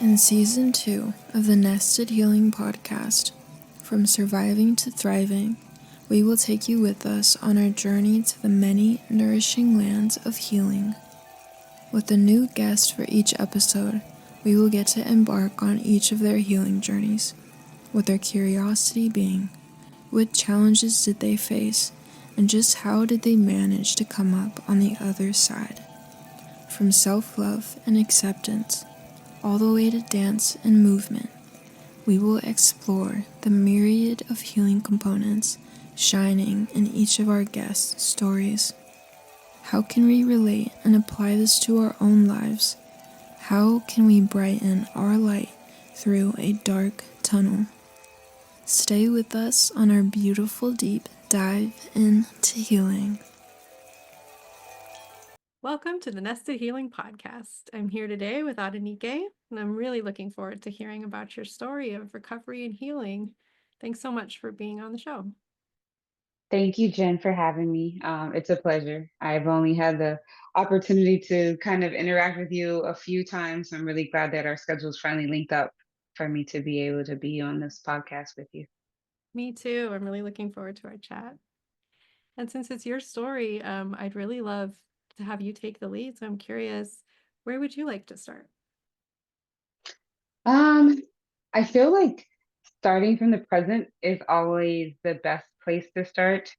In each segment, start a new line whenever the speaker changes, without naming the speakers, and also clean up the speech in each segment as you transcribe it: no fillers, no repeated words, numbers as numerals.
In Season 2 of the Nested Healing Podcast, From Surviving to Thriving, we will take you with us on our journey to the many nourishing lands of healing. With a new guest for each episode, we will get to embark on each of their healing journeys, with their curiosity being, what challenges did they face, and just how did they manage to come up on the other side. From self-love and acceptance, all the way to dance and movement, we will explore the myriad of healing components shining in each of our guests' stories. How can we relate and apply this to our own lives? How can we brighten our light through a dark tunnel? Stay with us on our beautiful deep dive into healing.
Welcome to the Nested Healing Podcast. I'm here today with Adenike, and I'm really looking forward to hearing about your story of recovery and healing. Thanks so much for being on the show.
Thank you, Jen, for having me. It's a pleasure. I've only had the opportunity to kind of interact with you a few times. I'm really glad that our schedules finally linked up for me to be able to be on this podcast with you.
Me too. I'm really looking forward to our chat. And since it's your story, I'd really love to have you take the lead. So I'm curious, where would you like to start?
I feel like starting from the present is always the best place to start.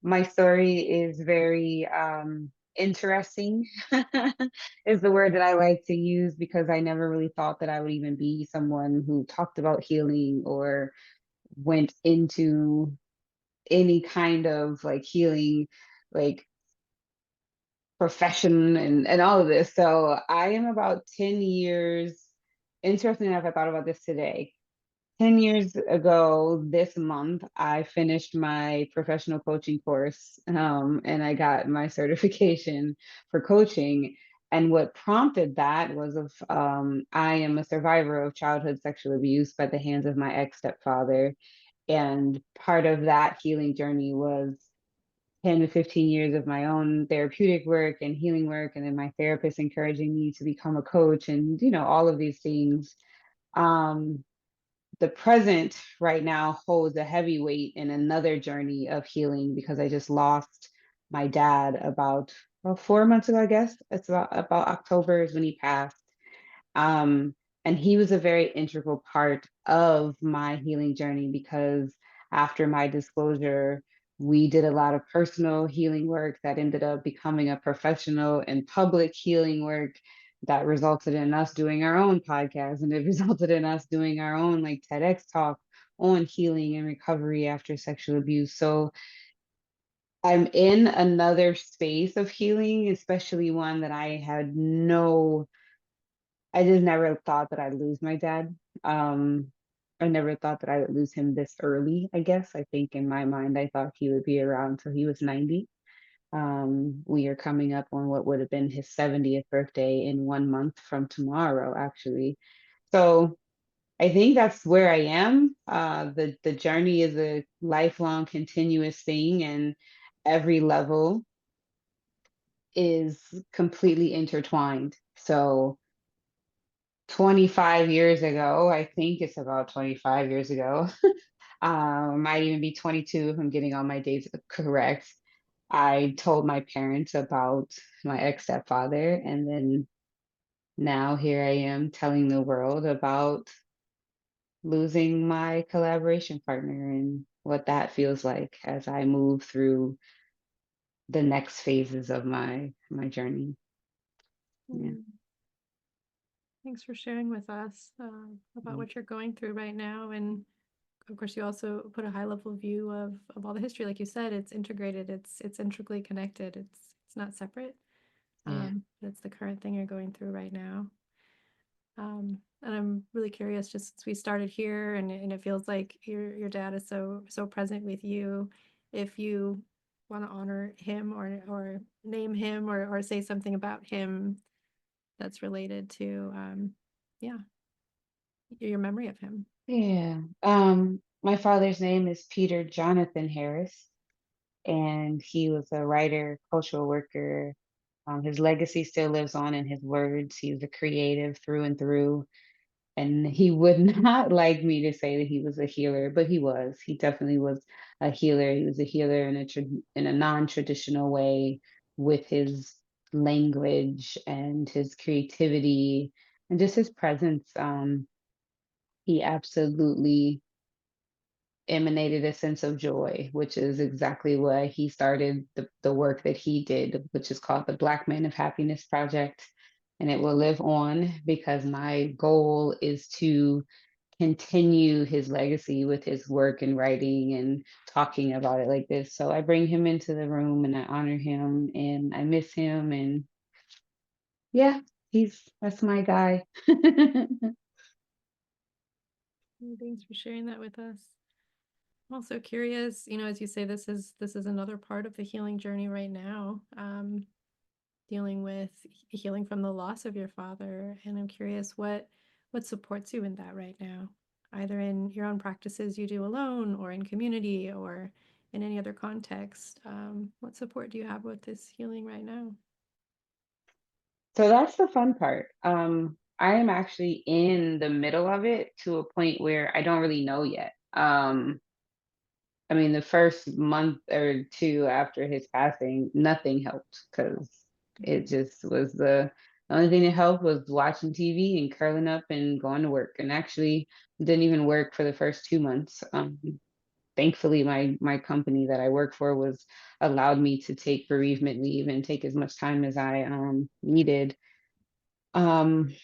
My story is very interesting, is the word that I like to use, because I never really thought that I would even be someone who talked about healing or went into any kind of like healing, like profession and all of this. So I am about 10 years. Interesting enough, I thought about this today. 10 years ago this month, I finished my professional coaching course, and I got my certification for coaching. And what prompted that was I am a survivor of childhood sexual abuse by the hands of my ex-stepfather. And part of that healing journey was 10 to 15 years of my own therapeutic work and healing work, and then my therapist encouraging me to become a coach and, all of these things. Um, the present right now holds a heavy weight in another journey of healing, because I just lost my dad about 4 months ago, I guess. It's about October is when he passed. Um, and he was a very integral part of my healing journey, because after my disclosure, we did a lot of personal healing work that ended up becoming a professional and public healing work that resulted in us doing our own podcast, and it resulted in us doing our own like TEDx talk on healing and recovery after sexual abuse. So I'm in another space of healing, especially one that I just never thought that I'd lose my dad. Um, I never thought that I would lose him this early, I guess. I think in my mind, I thought he would be around till he was 90. We are coming up on what would have been his 70th birthday in 1 month from tomorrow, actually. So I think that's where I am. The journey is a lifelong, continuous thing, and every level is completely intertwined. So 25 years ago, I think it's about 25 years ago, might even be 22 if I'm getting all my dates correct. I told my parents about my ex-stepfather, and then now here I am telling the world about losing my collaboration partner and what that feels like as I move through the next phases of my journey. Yeah.
Thanks for sharing with us about what you're going through right now. And of course, you also put a high level view of all the history. Like you said, it's integrated, it's integrally connected, it's not separate.
Yeah.
But it's the current thing you're going through right now. And I'm really curious, just since we started here, and it feels like your dad is so present with you, if you want to honor him or name him or say something about him that's related to yeah, your memory of him.
Yeah. My father's name is Peter Jonathan Harris, and he was a writer, cultural worker. His legacy still lives on in his words. He was a creative through and through. And he would not like me to say that he was a healer, but he was. He definitely was a healer. He was a healer in a non-traditional way with his language and his creativity and just his presence. He absolutely emanated a sense of joy, which is exactly why he started the work that he did, which is called the Black Man of Happiness Project. And it will live on because my goal is to continue his legacy with his work and writing and talking about it like this. So I bring him into the room and I honor him and I miss him. And yeah, that's my guy.
Thanks for sharing that with us. I'm also curious, as you say, this is another part of the healing journey right now, dealing with healing from the loss of your father. And I'm curious what supports you in that right now, either in your own practices you do alone or in community or in any other context. What support do you have with this healing right now?
So that's the fun part. I am actually in the middle of it to a point where I don't really know yet. I mean, the first month or two after his passing, nothing helped because it just was the only thing that helped was watching TV and curling up and going to work. And actually, didn't even work for the first 2 months. Thankfully, my company that I work for was allowed me to take bereavement leave and take as much time as I needed. Um,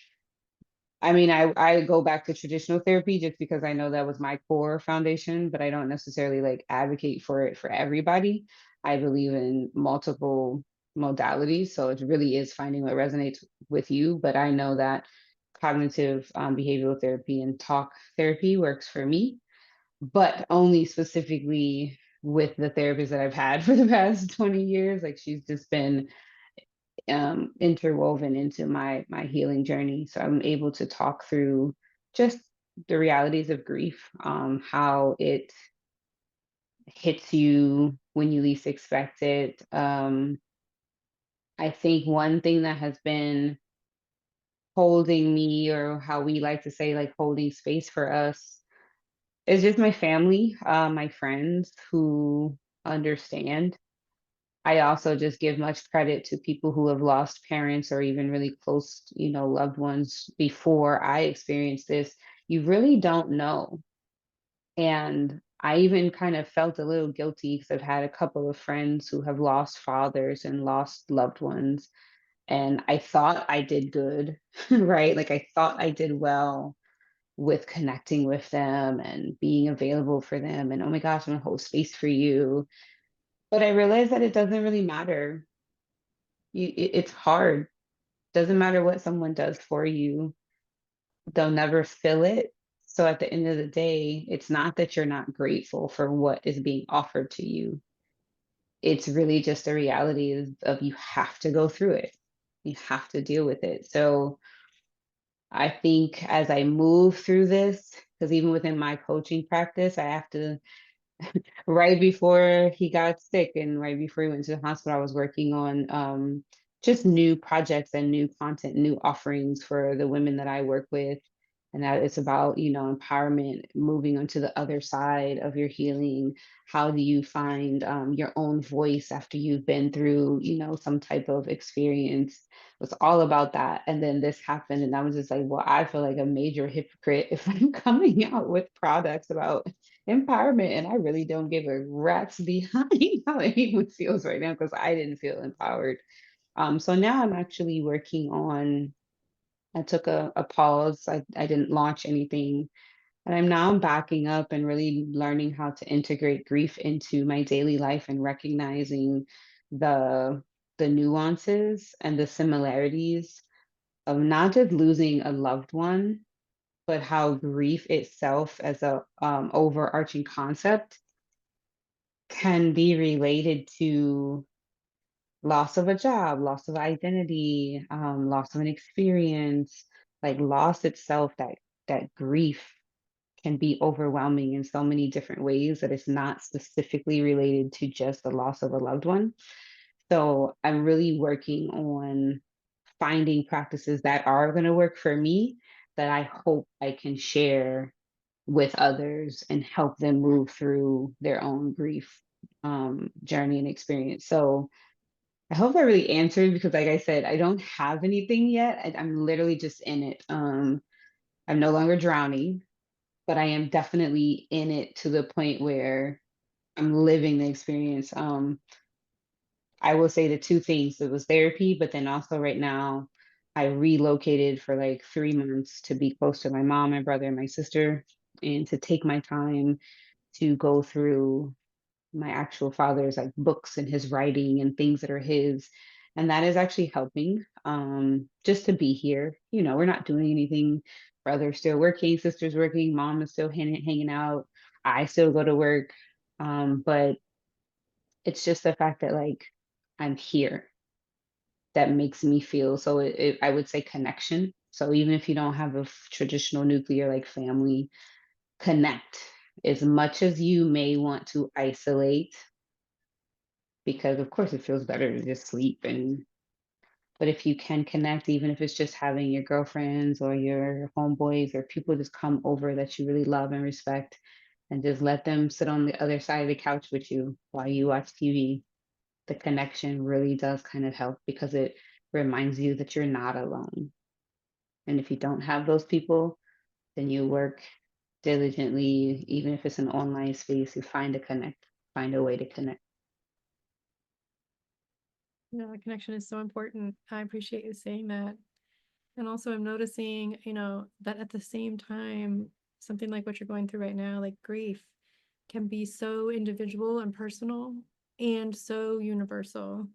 I mean, I go back to traditional therapy just because I know that was my core foundation, but I don't necessarily like advocate for it for everybody. I believe in multiple modalities, so it really is finding what resonates with you. But I know that cognitive behavioral therapy and talk therapy works for me, but only specifically with the therapist that I've had for the past 20 years. Like she's just been interwoven into my healing journey. So I'm able to talk through just the realities of grief, how it hits you when you least expect it. I think one thing that has been holding me, or how we like to say, like holding space for us, is just my family, my friends who understand. I also just give much credit to people who have lost parents or even really close, loved ones before I experienced this. You really don't know. And I even kind of felt a little guilty because I've had a couple of friends who have lost fathers and lost loved ones. And I thought I did good, right? Like I thought I did well with connecting with them and being available for them. And oh my gosh, I'm gonna hold space for you. But I realized that it doesn't really matter. It's hard. Doesn't matter what someone does for you, they'll never feel it. So at the end of the day, it's not that you're not grateful for what is being offered to you. It's really just a reality of you have to go through it. You have to deal with it. So I think as I move through this, because even within my coaching practice, I have to right before he got sick and right before he went to the hospital, I was working on just new projects and new content, new offerings for the women that I work with. And that it's about, empowerment, moving onto the other side of your healing. How do you find your own voice after you've been through, some type of experience? It was all about that. And then this happened, and I was just like, well, I feel like a major hypocrite if I'm coming out with products about empowerment and I really don't give a rat's behind how anyone feels right now because I didn't feel empowered. So now I'm actually working on, I took a pause. I didn't launch anything. And I'm now backing up and really learning how to integrate grief into my daily life and recognizing the the nuances and the similarities of not just losing a loved one, but how grief itself as a overarching concept can be related to loss of a job, loss of identity, loss of an experience, like loss itself, that grief can be overwhelming in so many different ways that it's not specifically related to just the loss of a loved one. So I'm really working on finding practices that are going to work for me that I hope I can share with others and help them move through their own grief journey and experience. So I hope that really answered, because like I said, I don't have anything yet. I'm literally just in it. I'm no longer drowning, but I am definitely in it to the point where I'm living the experience. I will say the two things. It was therapy, but then also right now I relocated for like 3 months to be close to my mom, my brother, and my sister, and to take my time to go through my actual father's like books and his writing and things that are his. And that is actually helping, just to be here. You know, we're not doing anything. Brother's still working, sister's working, mom is still hanging out. I still go to work. But it's just the fact that like I'm here that makes me feel so I would say connection. So even if you don't have a traditional nuclear like family, connect as much as you may want to isolate, because of course it feels better to just sleep. And but if you can connect, even if it's just having your girlfriends or your homeboys or people just come over that you really love and respect, and just let them sit on the other side of the couch with you while you watch TV, the connection really does kind of help, because it reminds you that you're not alone. And if you don't have those people, then you work diligently, even if it's an online space, you find a way to connect.
No, the connection is so important. I appreciate you saying that. And also I'm noticing, that at the same time, something like what you're going through right now, like grief, can be so individual and personal and so universal,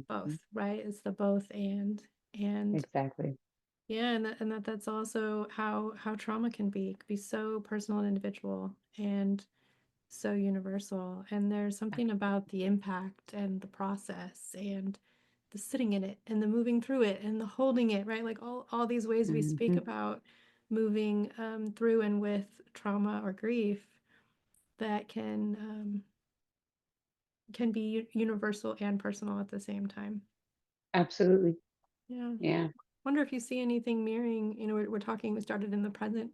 both,
Mhm.
right? It's the both and
Exactly.
yeah, and that's also how trauma can be. It can be so personal and individual and so universal. And there's something about the impact and the process and the sitting in it and the moving through it and the holding it, right? Like all these ways we speak
Mhm.
about moving through and with trauma or grief that can be universal and personal at the same time.
Absolutely.
Yeah.
Yeah.
Wonder if you see anything mirroring, we're talking, we started in the present.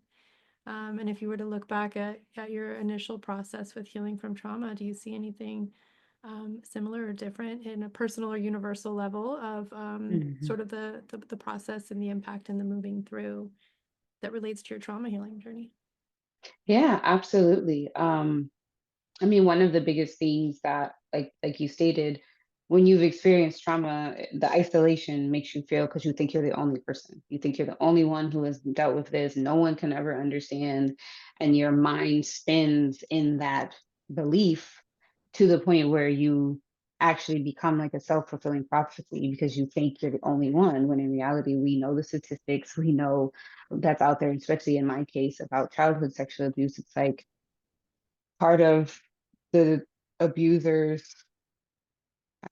And if you were to look back at your initial process with healing from trauma, do you see anything similar or different in a personal or universal level of
Mhm.
sort of the process and the impact and the moving through that relates to your trauma healing journey?
Yeah, absolutely. I mean, one of the biggest things that, like you stated, when you've experienced trauma, the isolation makes you feel, because you think you're the only person. You think you're the only one who has dealt with this. No one can ever understand, and your mind spins in that belief to the point where you actually become like a self-fulfilling prophecy, because you think you're the only one, when in reality we know the statistics, we know that's out there, especially in my case about childhood sexual abuse. It's like part of the abusers,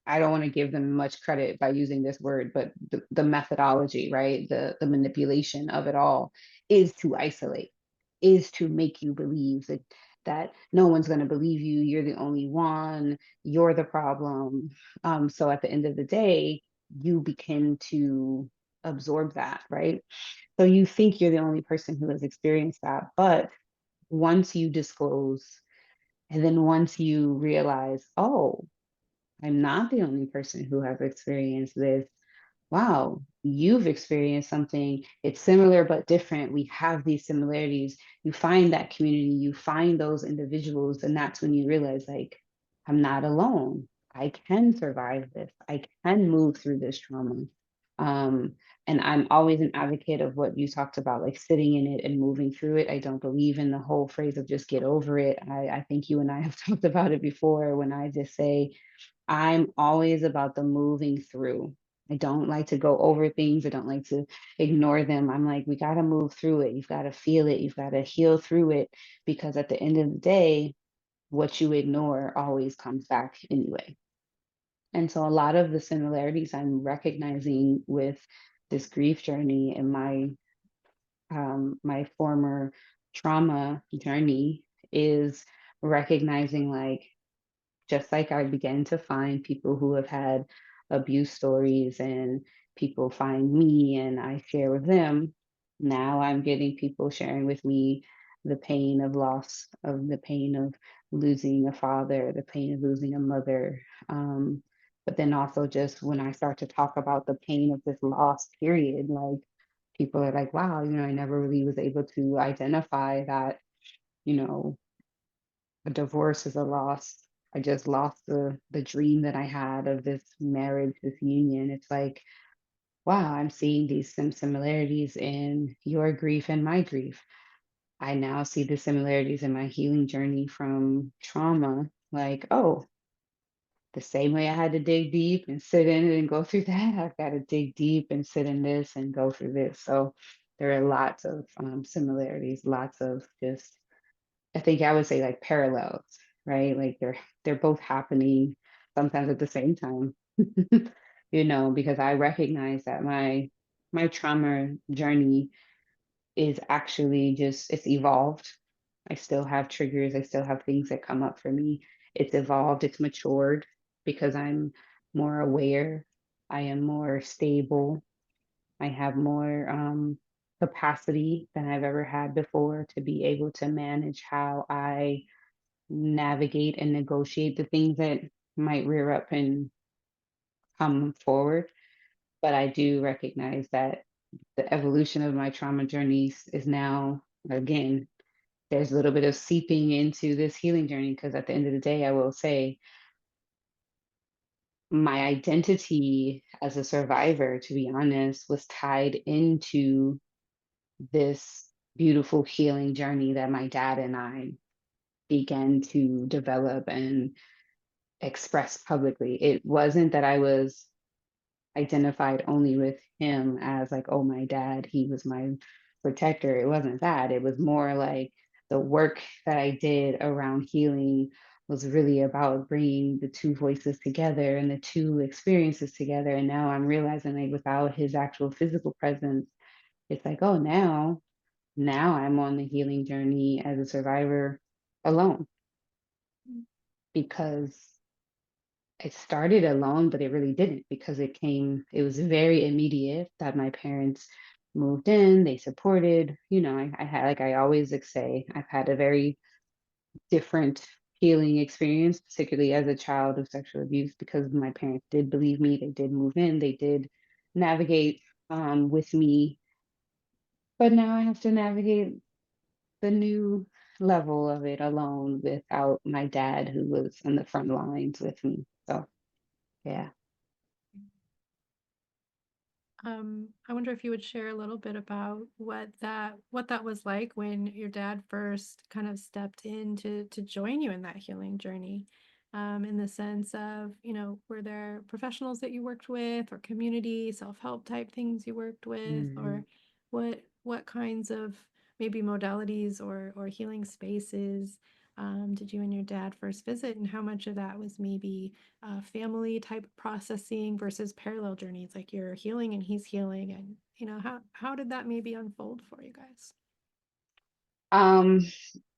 I don't want to give them much credit by using this word, but the methodology, right? The manipulation of it all is to isolate, is to make you believe that no one's going to believe you, you're the only one, you're the problem. So at the end of the day, you begin to absorb that, right? So you think you're the only person who has experienced that. But once you disclose, and then once you realize, oh, I'm not the only person who has experienced this. Wow, you've experienced something. It's similar but different. We have these similarities. You find that community, you find those individuals, and that's when you realize, like, I'm not alone. I can survive this. I can move through this trauma. Um, and I'm always an advocate of what you talked about, like sitting in it and moving through it. I don't believe in the whole phrase of just get over it. I think you and I have talked about it before, when I just say, I'm always about the moving through. I don't like to go over things. I don't like to ignore them. I'm like, we got to move through it. You've got to feel it. You've got to heal through it, because at the end of the day, what you ignore always comes back anyway. And so a lot of the similarities I'm recognizing with this grief journey and my former trauma journey is recognizing, like, just like I began to find people who have had abuse stories, and people find me and I share with them, Now I'm getting people sharing with me the pain of loss, of the pain of losing a father, the pain of losing a mother. But then also just when I start to talk about the pain of this loss, period, like people are like, wow, I never really was able to identify that, you know, a divorce is a loss. I just lost the dream that I had of this marriage, this union. It's like, wow, I'm seeing these similarities in your grief and my grief. I now see the similarities in my healing journey from trauma. Like, oh, the same way I had to dig deep and sit in it and go through that, I've got to dig deep and sit in this and go through this. So there are lots of similarities, lots of just, I think I would say like parallels, right? Like they're both happening sometimes at the same time. Because I recognize that my trauma journey is actually just it's evolved. I still have triggers, I still have things that come up for me. It's evolved, it's matured because I'm more aware, I am more stable, I have more capacity than I've ever had before to be able to manage how I navigate and negotiate the things that might rear up and come forward. But I do recognize that the evolution of my trauma journeys is now, again, there's a little bit of seeping into this healing journey because at the end of the day, I will say my identity as a survivor, to be honest, was tied into this beautiful healing journey that my dad and I began to develop and express publicly. It wasn't that I was identified only with him as like, oh, my dad, he was my protector. It wasn't that. It was more like the work that I did around healing was really about bringing the two voices together and the two experiences together. And now I'm realizing like without his actual physical presence, it's like, oh, now I'm on the healing journey as a survivor alone because it started alone, but it really didn't because it was very immediate that my parents moved in, they supported, I had, like I always like say, I've had a very different healing experience, particularly as a child of sexual abuse, because my parents did believe me, they did move in, they did navigate with me. But now I have to navigate the new level of it alone without my dad who was on the front lines with me. So yeah.
I wonder if you would share a little bit about what that was like when your dad first kind of stepped in to join you in that healing journey, in the sense of, were there professionals that you worked with, or community self-help type things you worked with,
Mhm.
or what kinds of maybe modalities or healing spaces did you and your dad first visit, and how much of that was maybe family type processing versus parallel journeys, like you're healing and he's healing, and how did that maybe unfold for you guys?
Um,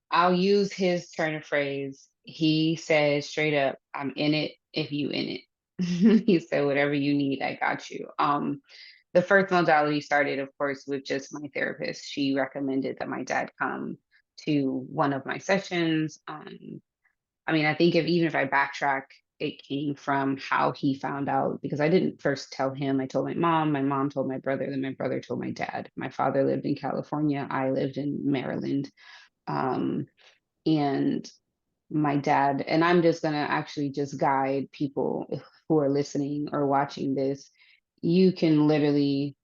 I'll use his turn of phrase. He said straight up, I'm in it if you in it. He said, whatever you need, I got you. The first modality started, of course, with just my therapist. She recommended that my dad come to one of my sessions. I mean, I think even if I backtrack, it came from how he found out because I didn't first tell him. I told my mom told my brother, then my brother told my dad. My father lived in California, I lived in Maryland. Um, and my dad, and I'm just going to actually just guide people who are listening or watching this. You can literally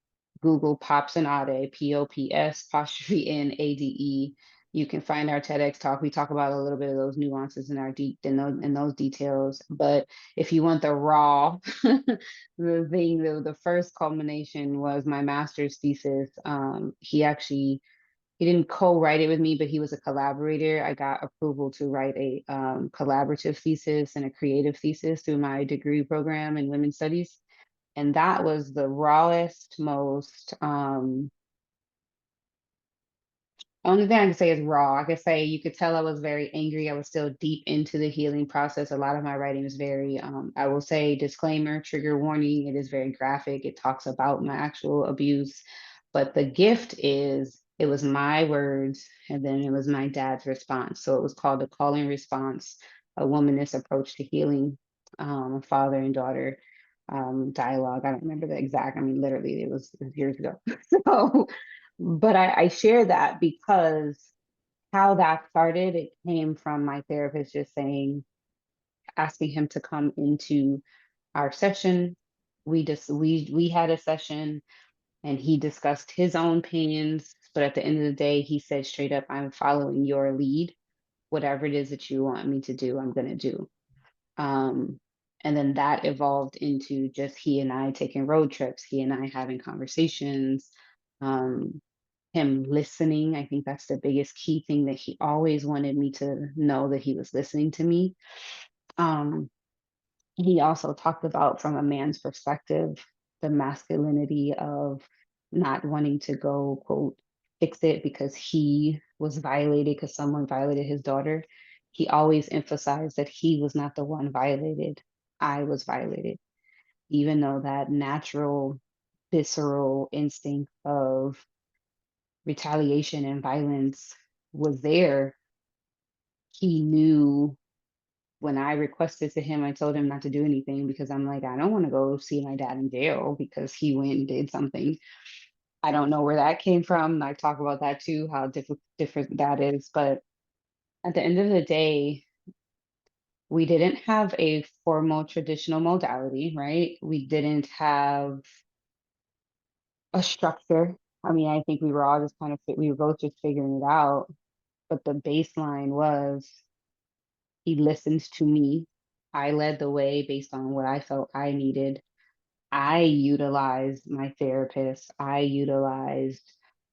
Google Pops and Ade, Pops apostrophe Nade. You can find our TEDx talk. We talk about a little bit of those nuances in our deep in those details. But if you want the raw, the first culmination was my master's thesis. He didn't co-write it with me, but he was a collaborator. I got approval to write a collaborative thesis and a creative thesis through my degree program in women's studies. And that was the rawest, most only thing I can say is raw. I could say you could tell I was very angry. I was still deep into the healing process. A lot of my writing is very, I will say, disclaimer, trigger warning. It is very graphic. It talks about my actual abuse. But the gift is it was my words and then it was my dad's response. So it was called the calling response, a womanist approach to healing, father and daughter dialogue. I don't remember the exact, I mean, literally it was years ago. So, but I share that because how that started, it came from my therapist just saying, asking him to come into our session. We had a session and he discussed his own pains. But at the end of the day, he said straight up, I'm following your lead. Whatever it is that you want me to do, I'm going to do. Um, and then that evolved into just he and I taking road trips, he and I having conversations, um, him listening. I think that's the biggest key thing that he always wanted me to know that he was listening to me. Um, he also talked about from a man's perspective the masculinity of not wanting to go quote fix it because he was violated because someone violated his daughter. He always emphasized that he was not the one violated. I was violated, even though that natural visceral instinct of retaliation and violence was there. He knew when I requested to him, I told him not to do anything because I'm like, I don't want to go see my dad in jail because he went and did something. I don't know where that came from. I talk about that too, how different that is. But at the end of the day, we didn't have a formal traditional modality, right? We didn't have a structure. I mean, I think we were all just kind of, we were both just figuring it out. But the baseline was he listened to me. I led the way based on what I felt I needed. I utilized my therapist. I utilized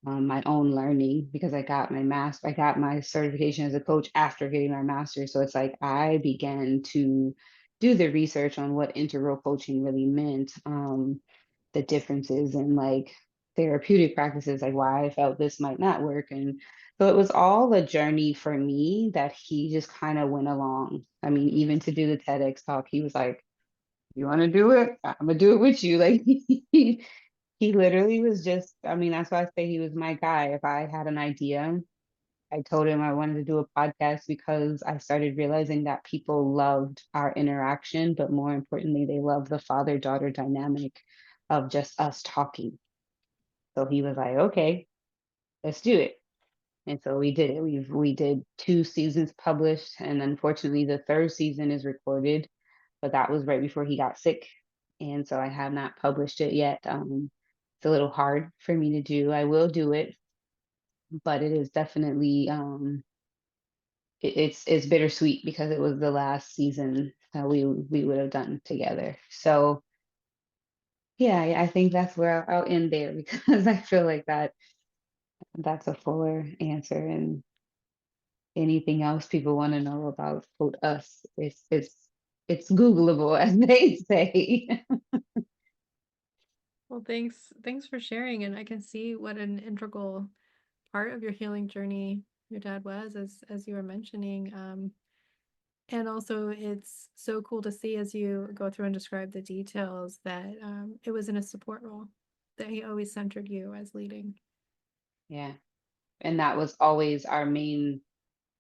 my own learning because I got my certification as a coach after getting my master's. So it's like I began to do the research on what integral coaching really meant, the differences in like therapeutic practices, like why I felt this might not work. And so it was all a journey for me that he just kind of went along. I mean, even to do the TEDx talk, he was like, you want to do it? I'm gonna do it with you. Like he literally was just, I mean, that's why I say he was my guy. If I had an idea, I told him I wanted to do a podcast because I started realizing that people loved our interaction, but more importantly, they love the father-daughter dynamic of just us talking. So he was like, okay, let's do it. And so we did it. We did 2 seasons published, and unfortunately, the third season is recorded, but that was right before he got sick, and so I have not published it yet. It's a little hard for me to do. I will do it, but it is definitely it's bittersweet because it was the last season that we would have done together. So yeah, I think that's where I'll end there because I feel like that's a fuller answer and anything else people want to know about quote us, it's Googleable, as they say.
Well, thanks for sharing, and I can see what an integral part of your healing journey your dad was, as you were mentioning. And also, it's so cool to see as you go through and describe the details that it was in a support role, that he always centered you as leading.
Yeah, and that was always our main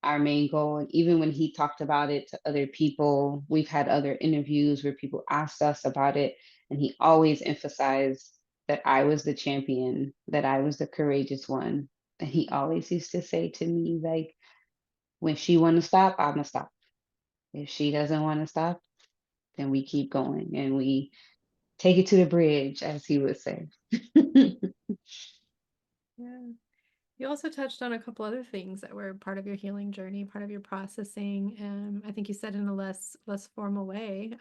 goal. And even when he talked about it to other people, we've had other interviews where people asked us about it, and he always emphasized that I was the champion, that I was the courageous one. And he always used to say to me, like, when she want to stop, I'm gonna stop. If she doesn't want to stop, then we keep going and we take it to the bridge, as he would say.
Yeah. You also touched on a couple other things that were part of your healing journey, part of your processing. I think you said in a less formal way,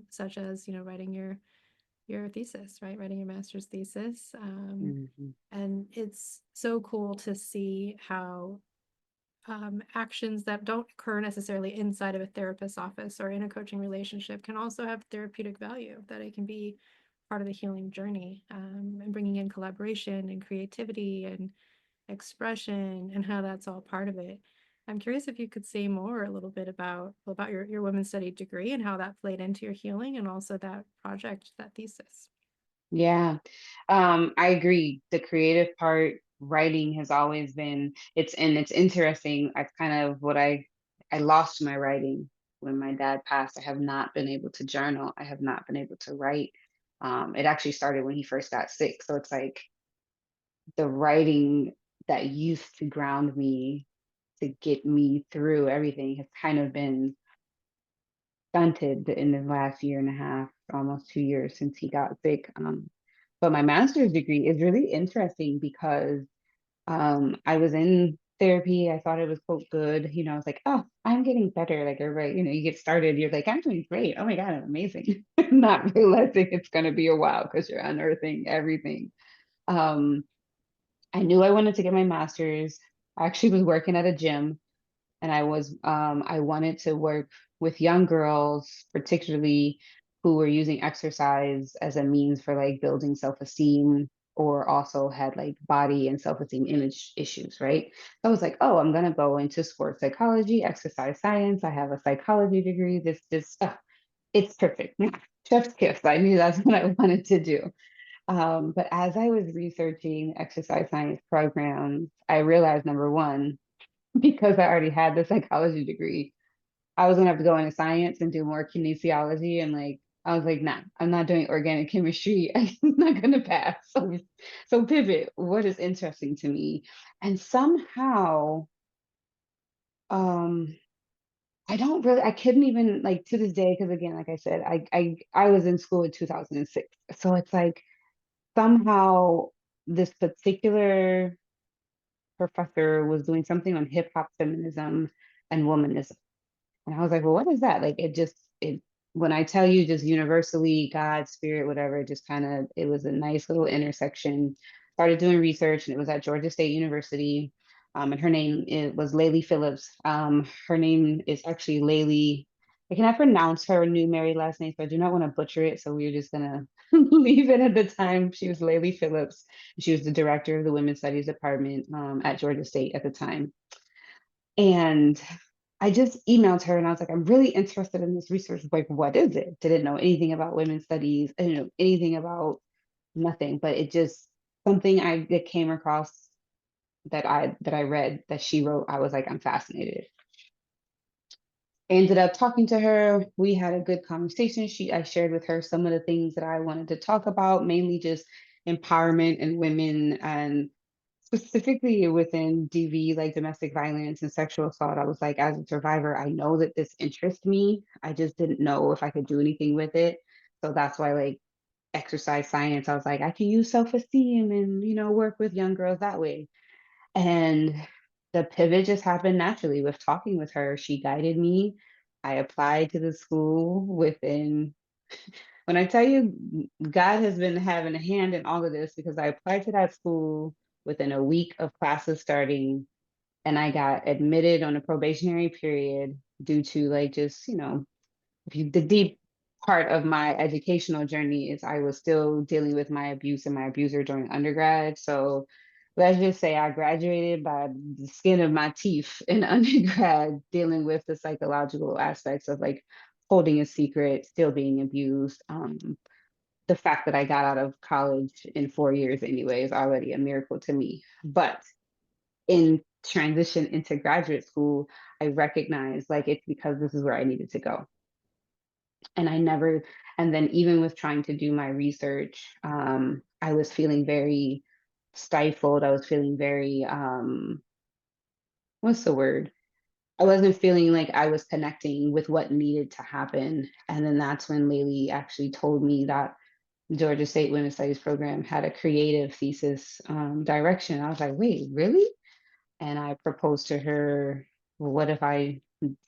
such as, writing your thesis, right? Writing your master's thesis.
Mhm.
And it's so cool to see how actions that don't occur necessarily inside of a therapist's office or in a coaching relationship can also have therapeutic value, that it can be part of the healing journey, and bringing in collaboration and creativity and expression and how that's all part of it. I'm curious if you could say more a little bit about your women's study degree and how that played into your healing and also that project, that thesis.
Yeah. I agree. The creative part, writing has always been it's interesting. I kind of what I lost my writing when my dad passed. I have not been able to journal. I have not been able to write. It actually started when he first got sick. So it's like the writing that used to ground me to get me through everything has kind of been stunted in the last year and a half, almost 2 years since he got sick. But my master's degree is really interesting because I was in therapy. I thought it was quote good. I was like, oh, I'm getting better. Like everybody, you get started, you're like, I'm doing great. Oh my God, I'm amazing. Not realizing it's gonna be a while because you're unearthing everything. Um, I knew I wanted to get my master's. I actually was working at a gym and I wanted to work with young girls, particularly who were using exercise as a means for like building self-esteem or also had like body and self-esteem image issues, right? So I was like, oh, I'm gonna go into sports psychology, exercise science. I have a psychology degree. It's perfect. Chef's kiss. I knew that's what I wanted to do. But as I was researching exercise science programs, I realized number one, because I already had the psychology degree, I was gonna have to go into science and do more kinesiology and like I was like, nah, I'm not doing organic chemistry. I'm not gonna pass. So pivot, what is interesting to me? And somehow, um, I couldn't even like to this day, because again, like I said, I was in school in 2006. So it's like somehow this particular professor was doing something on hip hop feminism and womanism. And I was like, well, what is that? Like when I tell you just universally, God, spirit, whatever, it was a nice little intersection. Started doing research and it was at Georgia State University. And her name was Laylee Phillips. Her name is actually Laylee. I cannot pronounce her new married last name, so I do not want to butcher it. So we're just gonna leave it at the time. She was Laylee Phillips. She was the director of the Women's Studies Department at Georgia State at the time. And I just emailed her and I was like, I'm really interested in this research. Like, what is it? Didn't know anything about women's studies. I didn't know anything about nothing, but it just something I that came across that I read that she wrote. I was like, I'm fascinated. Ended up talking to her. We had a good conversation. I shared with her some of the things that I wanted to talk about, mainly just empowerment and women and specifically within DV, like domestic violence and sexual assault. I was like, as a survivor, I know that this interests me. I just didn't know if I could do anything with it. So that's why, like, exercise science, I was like, I can use self-esteem and, work with young girls that way. And the pivot just happened naturally with talking with her. She guided me. I applied to the school within, when I tell you, God has been having a hand in all of this because I applied to that school within a week of classes starting, and I got admitted on a probationary period due to like just, the deep part of my educational journey is I was still dealing with my abuse and my abuser during undergrad. So let's just say I graduated by the skin of my teeth in undergrad, dealing with the psychological aspects of like holding a secret, still being abused. The fact that I got out of college in 4 years anyway is already a miracle to me. But in transition into graduate school, I recognized like it's because this is where I needed to go. And I never, and then even with trying to do my research, I was feeling very stifled. I was feeling very, what's the word? I wasn't feeling like I was connecting with what needed to happen. And then that's when Laylee actually told me that Georgia State Women's Studies program had a creative thesis direction. I was like, wait, really? And I proposed to her, well, what if I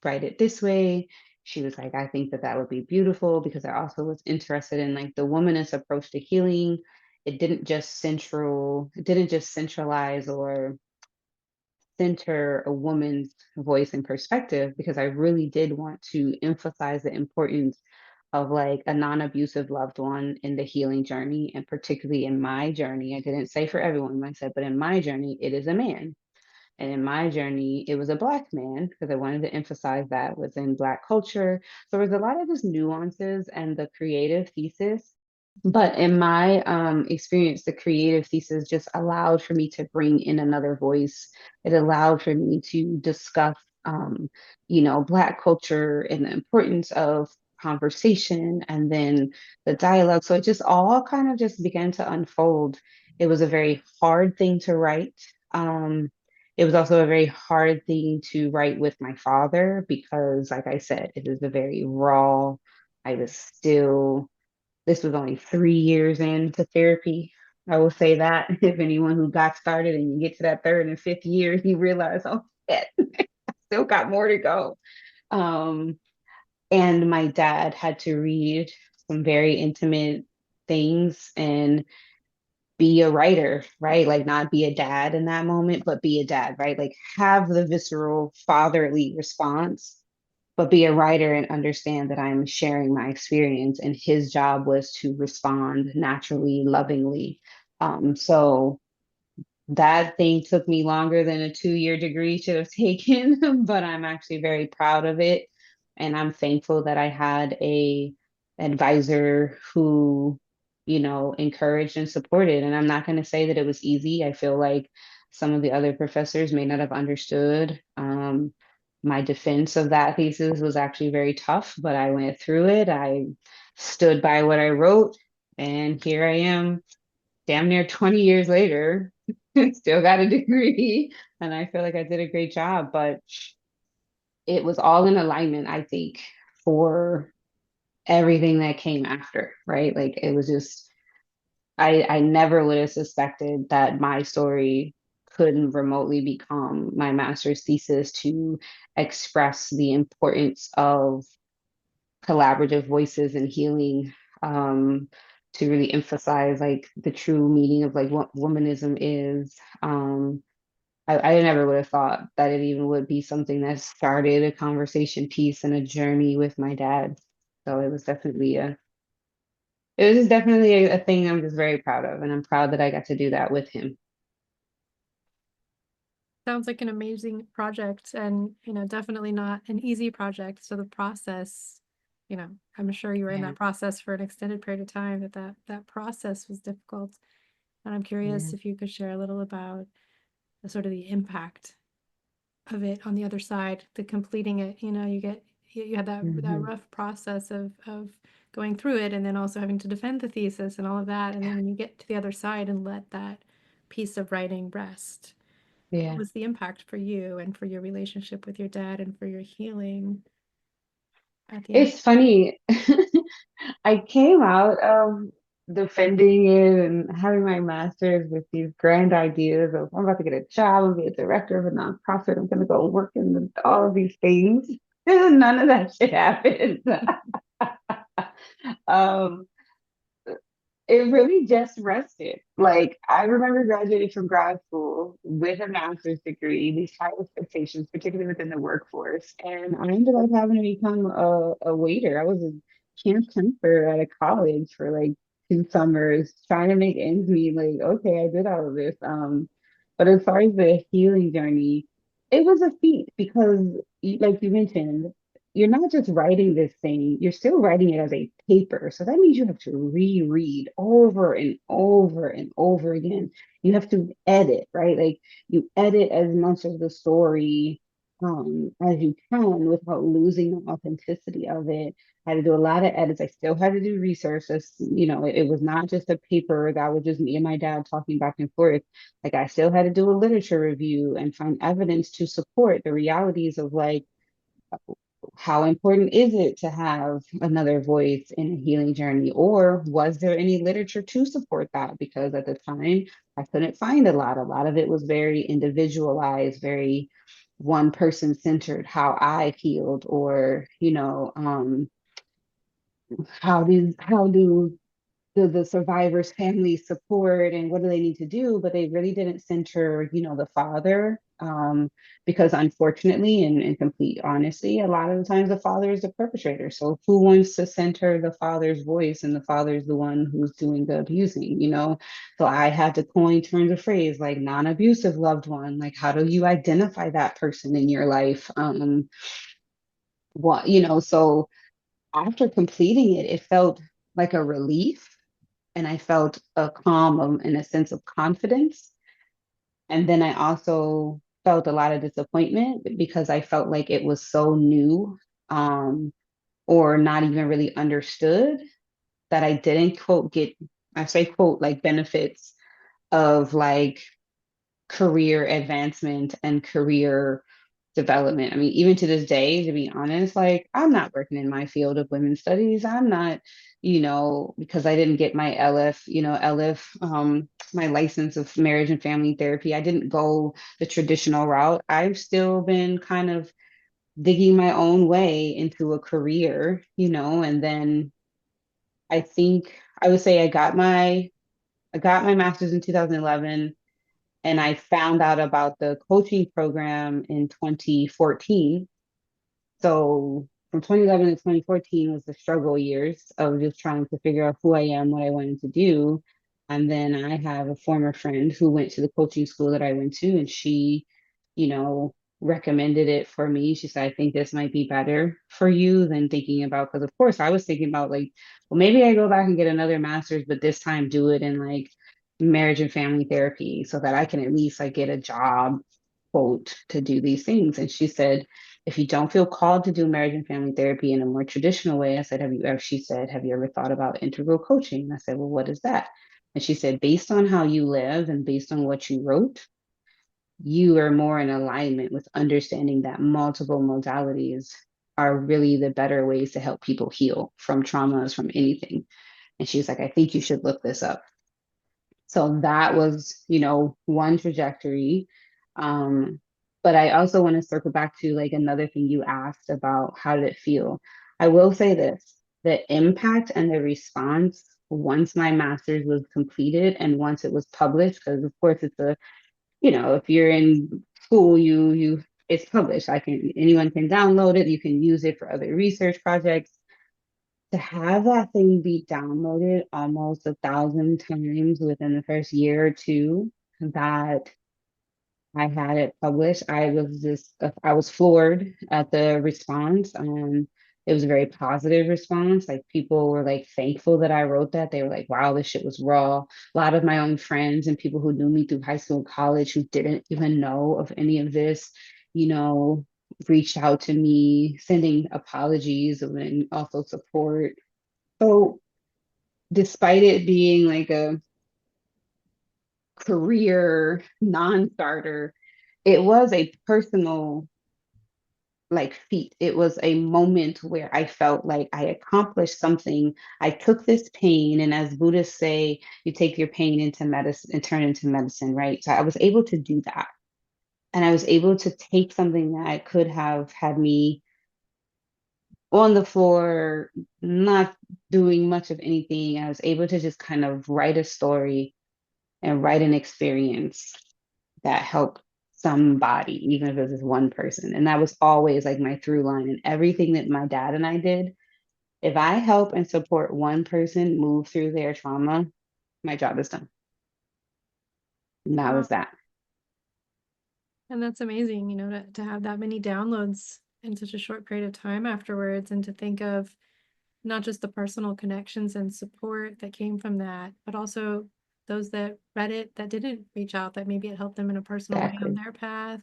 write it this way? She was like, I think that that would be beautiful because I also was interested in like the womanist approach to healing. It didn't just centralize or center a woman's voice and perspective because I really did want to emphasize the importance of like a non-abusive loved one in the healing journey, and particularly in my journey. I didn't say for everyone, I said, but in my journey, it is a man. And in my journey, it was a Black man because I wanted to emphasize that within Black culture. So there's a lot of just nuances and the creative thesis But in my experience, the creative thesis just allowed for me to bring in another voice. It allowed for me to discuss, Black culture and the importance of conversation and then the dialogue. So it just all kind of just began to unfold. It was a very hard thing to write. Um, it was also a very hard thing to write with my father because, like I said, it is a very raw. I was still This was only 3 years into therapy. I will say that if anyone who got started and you get to that third and fifth year, you realize, oh, shit, still got more to go. Um, and my dad had to read some very intimate things and be a writer, right? Like not be a dad in that moment, but be a dad, right? Like have the visceral fatherly response but be a writer and understand that I'm sharing my experience. And his job was to respond naturally, lovingly. So that thing took me longer than a 2 year degree should have taken, but I'm actually very proud of it. And I'm thankful that I had a advisor who, encouraged and supported. And I'm not going to say that it was easy. I feel like some of the other professors may not have understood. My defense of that thesis was actually very tough, but I went through it. I stood by what I wrote, and here I am damn near 20 years later, still got a degree, and I feel like I did a great job. But it was all in alignment, I think, for everything that came after, right? Like it was just, I never would have suspected that my story couldn't remotely become my master's thesis to express the importance of collaborative voices and healing, to really emphasize like the true meaning of like what womanism is. I never would have thought that it even would be something that started a conversation piece and a journey with my dad. So it was definitely a thing I'm just very proud of, and I'm proud that I got to do that with him.
Sounds like an amazing project and, definitely not an easy project. So the process, I'm sure you were in
Yeah,
that process for an extended period of time, that process was difficult. And I'm
yeah.
curious if you could share a little about the sort of the impact of it on the other side, the completing it, you had that
Hmm.
rough process of going through it and then also having to defend the thesis and all of that. And then when you get to the other side and let that piece of writing rest, what
Yeah.
was the impact for you and for your relationship with your dad and for your healing at the end?
It's funny. I came out of defending it and having my master's with these grand ideas of I'm about to get a job and be a director of a nonprofit. I'm going to go work in all of these things. None of that shit happened. um, it really just rested. Like I remember graduating from grad school with a master's degree, these high expectations, particularly within the workforce. And I ended up having to become a waiter. I was a camp counselor at a college for like 2 summers, trying to make ends meet. Like, okay, I did all of this. But as far as the healing journey, it was a feat because, like you mentioned, you're not just writing this thing, you're still writing it as a paper. So that means you have to reread over and over and over again. You have to edit, right? Like you edit as much of the story as you can without losing the authenticity of it. I had to do a lot of edits. I still had to do research. It was not just a paper that was just me and my dad talking back and forth. Like I still had to do a literature review and find evidence to support the realities of like how important is it to have another voice in a healing journey? Or was there any literature to support that? Because at the time, I couldn't find a lot. A lot of it was very individualized, very one person centered, how I healed, or, how do the survivors' family support and what do they need to do, but they really didn't center, the father. Because unfortunately, and in complete honesty, a lot of the times the father is the perpetrator. So who wants to center the father's voice and the father's the one who's doing the abusing? So I had to coin terms of phrase like non-abusive loved one. Like, how do you identify that person in your life? So after completing it, it felt like a relief and I felt a calm and a sense of confidence. And then I also felt a lot of disappointment because I felt like it was so new, um, or not even really understood, that I didn't quote get, I say quote, like benefits of like career advancement and career development. I mean, even to this day, to be honest, like I'm not working in my field of women's studies. I'm not, because I didn't get my LF, my license of marriage and family therapy. I didn't go the traditional route. I've still been kind of digging my own way into a career, and then I think I would say I got my master's in 2011, and I found out about the coaching program in 2014. So from 2011 to 2014 was the struggle years of just trying to figure out who I am, what I wanted to do. And then I have a former friend who went to the coaching school that I went to, and she, you know, recommended it for me. She said, I think this might be better for you than thinking about, because of course I was thinking about like, well, maybe I go back and get another master's, but this time do it in like marriage and family therapy so that I can at least like get a job, quote, to do these things. And she said, if you don't feel called to do marriage and family therapy in a more traditional way, I said, she said, have you ever thought about integral coaching? And I said, well, what is that? And she said, based on how you live and based on what you wrote, you are more in alignment with understanding that multiple modalities are really the better ways to help people heal from traumas, from anything. And she's like, I think you should look this up. So that was, one trajectory. Um, but I also want to circle back to like another thing you asked about, how did it feel? I will say this, the impact and the response once my master's was completed and once it was published, because of course it's if you're in school, it's published. Anyone can download it, you can use it for other research projects. To have that thing be downloaded almost 1,000 times within the first year or two that I had it published, I was floored at the response. It was a very positive response. Like people were like thankful that I wrote that. They were like, wow, this shit was raw. A lot of my own friends and people who knew me through high school and college who didn't even know of any of this, you know, reached out to me, sending apologies and also support. So despite it being like a career non-starter, it was a personal like feat. It was a moment where I felt like I accomplished something. I took this pain, and as Buddhists say, you take your pain into medicine and turn it into medicine, right? So I was able to do that. And I was able to take something that could have had me on the floor, not doing much of anything. I was able to just kind of write a story and write an experience that helped somebody, even if it was just one person. And that was always like my through line in everything that my dad and I did. If I help and support one person move through their trauma, my job is done. And that
Wow.
was that.
And that's amazing, to have that many downloads in such a short period of time afterwards, and to think of not just the personal connections and support that came from that, but also those that read it that didn't reach out, that maybe it helped them in a personal way on
Exactly.
their path.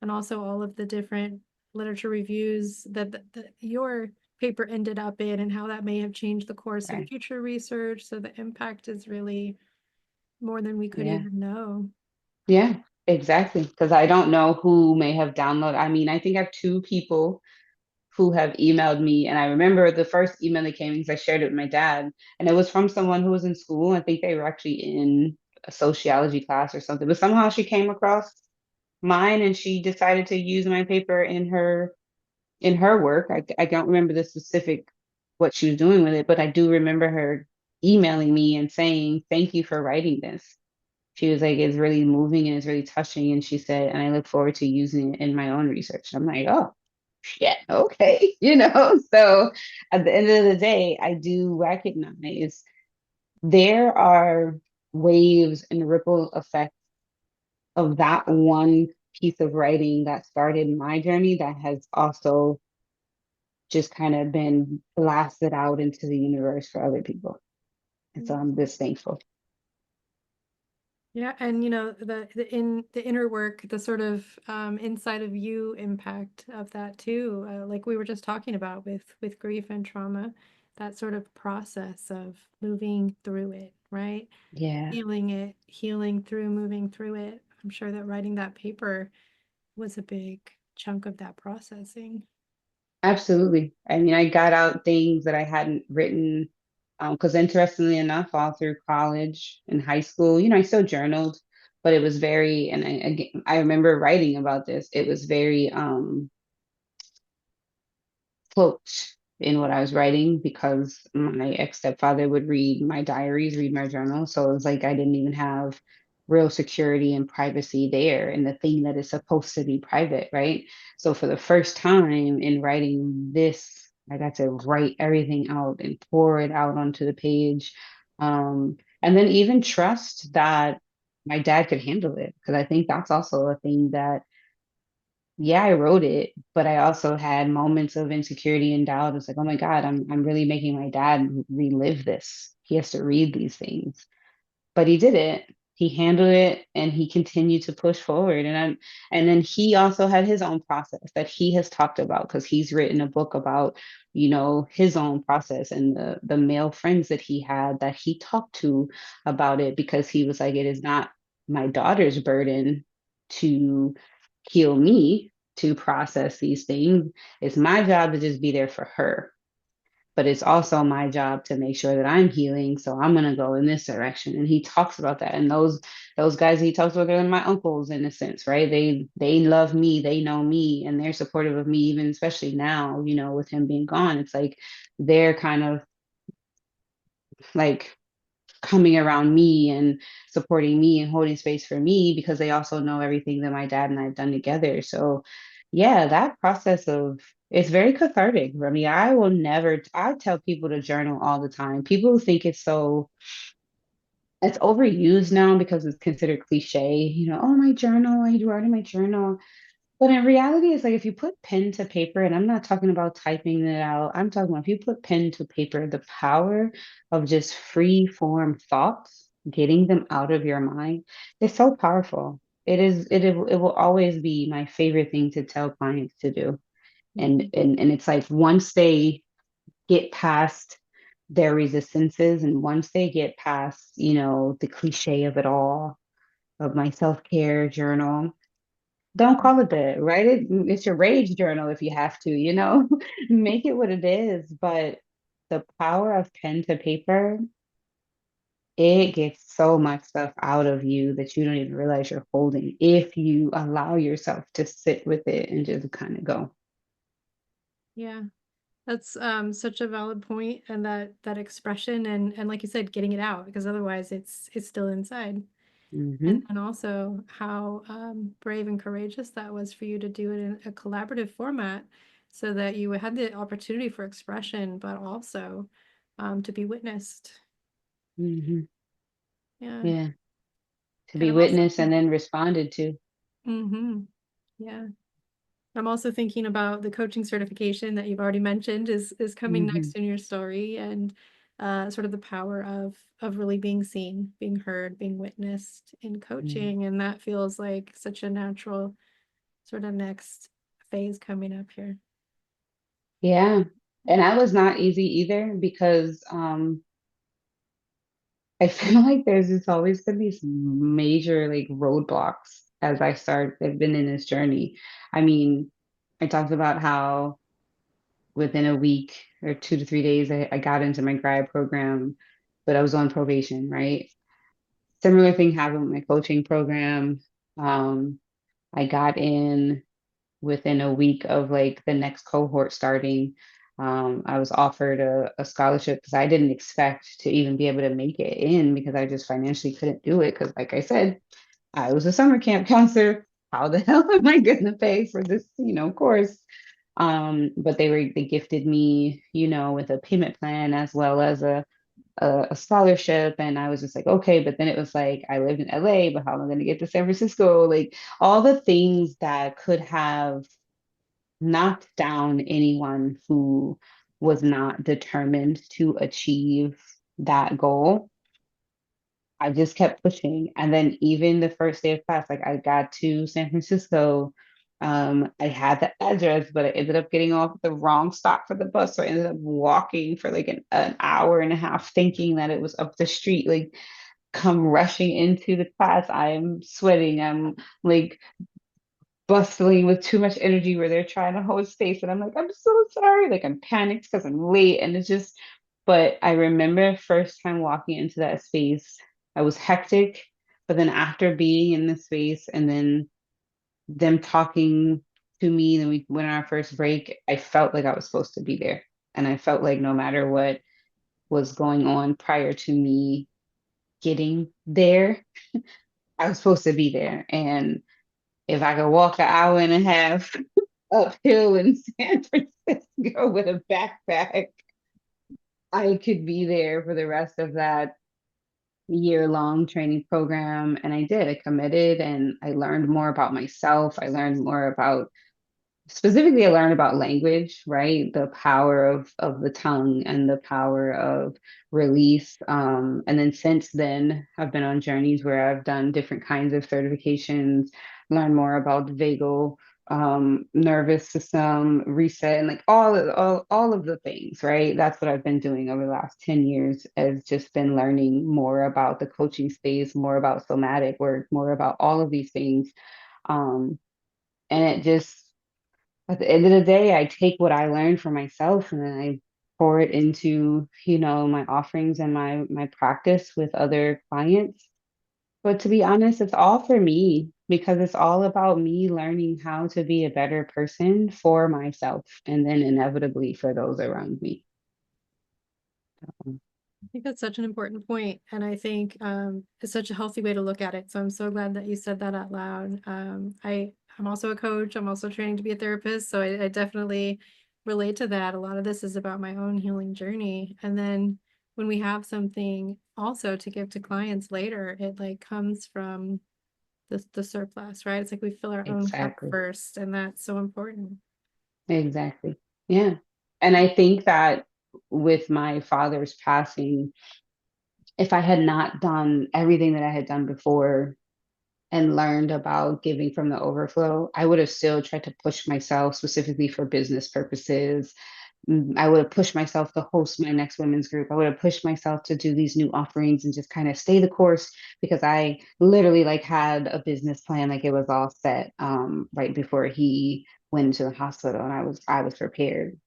And also all of the different literature reviews that your paper ended up in, and how that may have changed the course of
Right.
future research. So the impact is really more than we could
Yeah.
even know.
Yeah, exactly. Because I don't know who may have downloaded. I mean, I think I have two people who have emailed me. And I remember the first email that came because I shared it with my dad. And it was from someone who was in school. I think they were actually in a sociology class or something. But somehow she came across mine and she decided to use my paper in her work. I don't remember the specific what she was doing with it, but I do remember her emailing me and saying, thank you for writing this. She was like, it's really moving and it's really touching. And she said, and I look forward to using it in my own research. I'm like, oh, shit, okay. So at the end of the day, I do recognize there are waves and ripple effects of that one piece of writing that started my journey that has also just kind of been blasted out into the universe for other people. And so I'm just thankful.
Yeah, and you know, the inner work, the sort of inside of you impact of that too, like we were just talking about with grief and trauma, that sort of process of moving through it, right?
Yeah.
Feeling it, healing through, moving through it. I'm sure that writing that paper was a big chunk of that processing.
Absolutely. I mean, I got out things that I hadn't written, because interestingly enough, all through college and high school, I still journaled, but it was very, and again, I remember writing about this. It was very cloaked in what I was writing because my ex-stepfather would read my diaries, read my journal. So it was like I didn't even have real security and privacy there in the thing that is supposed to be private, right? So for the first time in writing this, I got to write everything out and pour it out onto the page. And then even trust that my dad could handle it. Because I think that's also a thing that yeah, I wrote it, but I also had moments of insecurity and doubt. It's like, oh my God, I'm really making my dad relive this. He has to read these things. But he did it. He handled it and he continued to push forward. And then he also had his own process that he has talked about because he's written a book about, his own process and the male friends that he had that he talked to about it because he was like, it is not my daughter's burden to heal me, to process these things. It's my job to just be there for her, but it's also my job to make sure that I'm healing. So I'm gonna go in this direction. And he talks about that. And those guys he talks about, they're my uncles in a sense, right? They love me, they know me, and they're supportive of me, even especially now, with him being gone. It's like they're kind of like coming around me and supporting me and holding space for me because they also know everything that my dad and I've done together. So yeah, that process of it's very cathartic. I mean, I will never I tell people to journal all the time. People think it's overused now because it's considered cliche, oh my journal, I write in my journal. But in reality, it's like if you put pen to paper, and I'm not talking about typing it out, I'm talking about if you put pen to paper, the power of just free form thoughts, getting them out of your mind is so powerful. It will always be my favorite thing to tell clients to do. And
Mhm.
and it's like once they get past their resistances and once they get past, the cliche of it all, of my self-care journal, don't call it that. Write it. It's your rage journal if you have to, make it what it is. But the power of pen to paper, it gets so much stuff out of you that you don't even realize you're holding if you allow yourself to sit with it and just kind of go.
Yeah. That's such a valid point, and that expression and like you said, getting it out because otherwise it's still inside.
Hmm.
And also how brave and courageous that was for you to do it in a collaborative format so that you had the opportunity for expression, but also to be witnessed.
Hmm.
Yeah.
Yeah. To
And
be
I'm also
witnessed and then responded to.
mm-hmm. Yeah. I'm also thinking about the coaching certification that you've already mentioned is coming
Hmm.
next in your story, and sort of the power of really being seen, being heard, being witnessed in coaching, and that feels like such a natural sort of next phase coming up here.
Yeah. And that was not easy either because I feel like there's just always gonna be some major like roadblocks as I've been in this journey. I mean, I talked about how within a week or 2 to 3 days I got into my grad program, but I was on probation, right? Similar thing happened with my coaching program. Um, I got in within a week of like the next cohort starting. I was offered a scholarship because I didn't expect to even be able to make it in because I just financially couldn't do it. Because, like I said, I was a summer camp counselor. How the hell am I going to pay for this, course? But they gifted me, with a payment plan as well as a scholarship, and I was just like, okay. But then it was like I lived in LA, but how am I going to get to San Francisco? Like all the things that could have knocked down anyone who was not determined to achieve that goal, I just kept pushing. And then even the first day of class, like I got to San Francisco. I had the address, but I ended up getting off the wrong stop for the bus. So I ended up walking for like an hour and a half, thinking that it was up the street. Like, come rushing into the class. I'm sweating. I'm like bustling with too much energy where they're trying to hold space. And I'm like, I'm so sorry. Like I'm panicked because I'm late. And it's just, but I remember first time walking into that space, I was hectic. But then after being in the space and then them talking to me, then we went on our first break, I felt like I was supposed to be there. And I felt like no matter what was going on prior to me getting there, I was supposed to be there. And if I could walk an hour and a half uphill in San Francisco with a backpack, I could be there for the rest of that year-long training program. And I did. I committed and I learned more about myself. I learned more about specifically I learned about language, right? The power of the tongue and the power of release. And then since then, I've been on journeys where I've done different kinds of certifications, learned more about the vagal nervous system reset and like all of the things, right? That's what I've been doing over the last 10 years, has just been learning more about the coaching space, more about somatic work, more about all of these things. Um, and it just at the end of the day, I take what I learned for myself and then I pour it into, my offerings and my practice with other clients. But to be honest, it's all for me because it's all about me learning how to be a better person for myself and then inevitably for those around me.
I think that's such an important point, and I think it's such a healthy way to look at it. So I'm so glad that you said that out loud. I'm also a coach. I'm also training to be a therapist, so I definitely relate to that. A lot of this is about my own healing journey, and then when we have something also to give to clients later, it like comes from the surplus, right? It's like we fill our own cup
Exactly.
first, and that's so important.
Exactly. Yeah. And I think that with my father's passing, if I had not done everything that I had done before and learned about giving from the overflow, I would have still tried to push myself specifically for business purposes. I would have pushed myself to host my next women's group. I would have pushed myself to do these new offerings and just kind of stay the course because I literally like had a business plan, like it was all set right before he went to the hospital and I was prepared.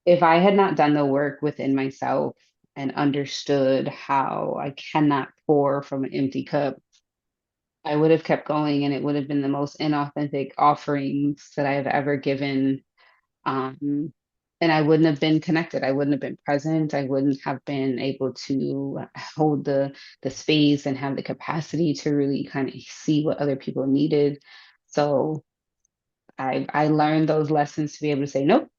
If I had not done the work within myself and understood how I cannot pour from an empty cup, I would have kept going and it would have been the most inauthentic offerings that I have ever given. And I wouldn't have been connected. I wouldn't have been present. I wouldn't have been able to hold the space and have the capacity to really kind of see what other people needed. So I learned those lessons to be able to say, nope,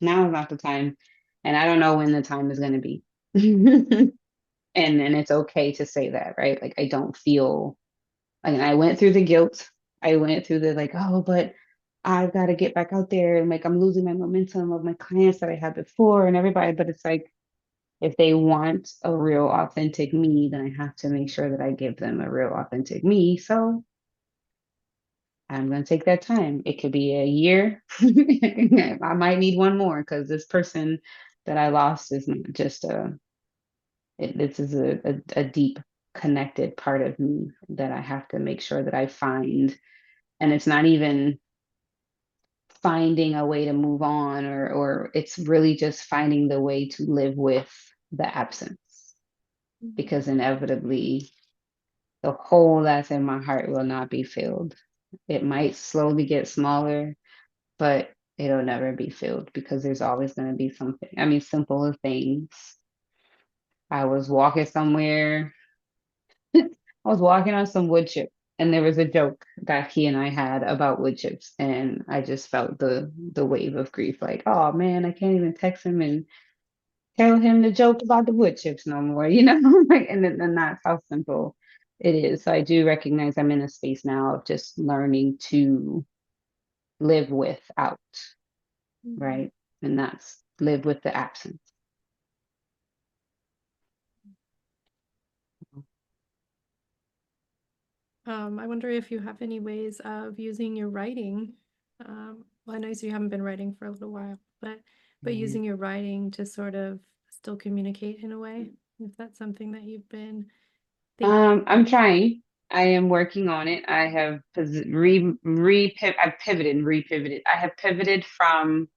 now is not the time. And I don't know when the time is going to be. And it's okay to say that, right? Like I don't feel like I went through the guilt. I went through the like, oh, but I've got to get back out there and like I'm losing my momentum of my clients that I had before and everybody. But it's like if they want a real authentic me, then I have to make sure that I give them a real authentic me. So I'm going to take that time. It could be a year. I might need one more because this person that I lost is not just this is a deep connected part of me that I have to make sure that I find. And it's not even finding a way to move on or it's really just finding the way to live with the absence
Mhm.
because inevitably the hole that's in my heart will not be filled. It might slowly get smaller, but it'll never be filled because there's always going to be something. I mean, simple things. I was walking somewhere. I was walking on some wood chips, and there was a joke that he and I had about wood chips, and I just felt the wave of grief. Like, oh man, I can't even text him and tell him the joke about the wood chips no more. Like, and that's how simple it is. So I do recognize I'm in a space now of just learning to live without,
Mhm.
right? And that's live with the absence.
I wonder if you have any ways of using your writing. Well, I know you haven't been writing for a little while, but
Mhm.
using your writing to sort of still communicate in a way, if that's something that you've been thinking.
I'm trying. I am working on it. I have I've pivoted and repivoted. I have pivoted from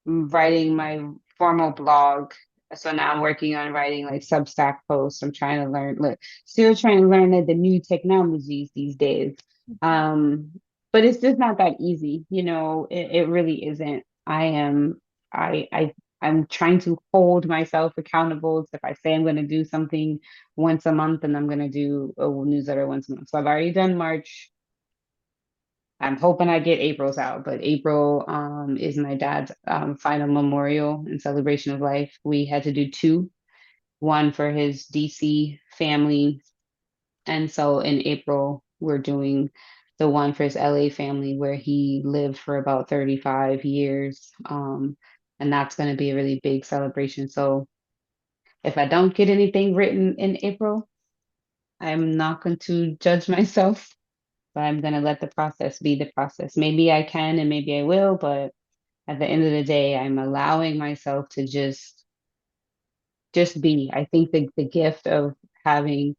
writing my formal blog. So now I'm working on writing like Substack posts. I'm trying to learn, look, still trying to learn the new technologies these days.
Mhm.
Um, but it's just not that easy, it really isn't. I, I, I'm trying to hold myself accountable. So if I say I'm going to do something once a month, and I'm going to do a newsletter once a month. So I've already done March. I'm hoping I get April's out, but April is my dad's final memorial and celebration of life. We had to do two, one for his DC family, and so in April we're doing the one for his LA family where he lived for about 35 years. And that's going to be a really big celebration. So if I don't get anything written in April, I'm not going to judge myself, but I'm going to let the process be the process. Maybe I can and maybe I will, but at the end of the day, I'm allowing myself to just be. I think the gift of having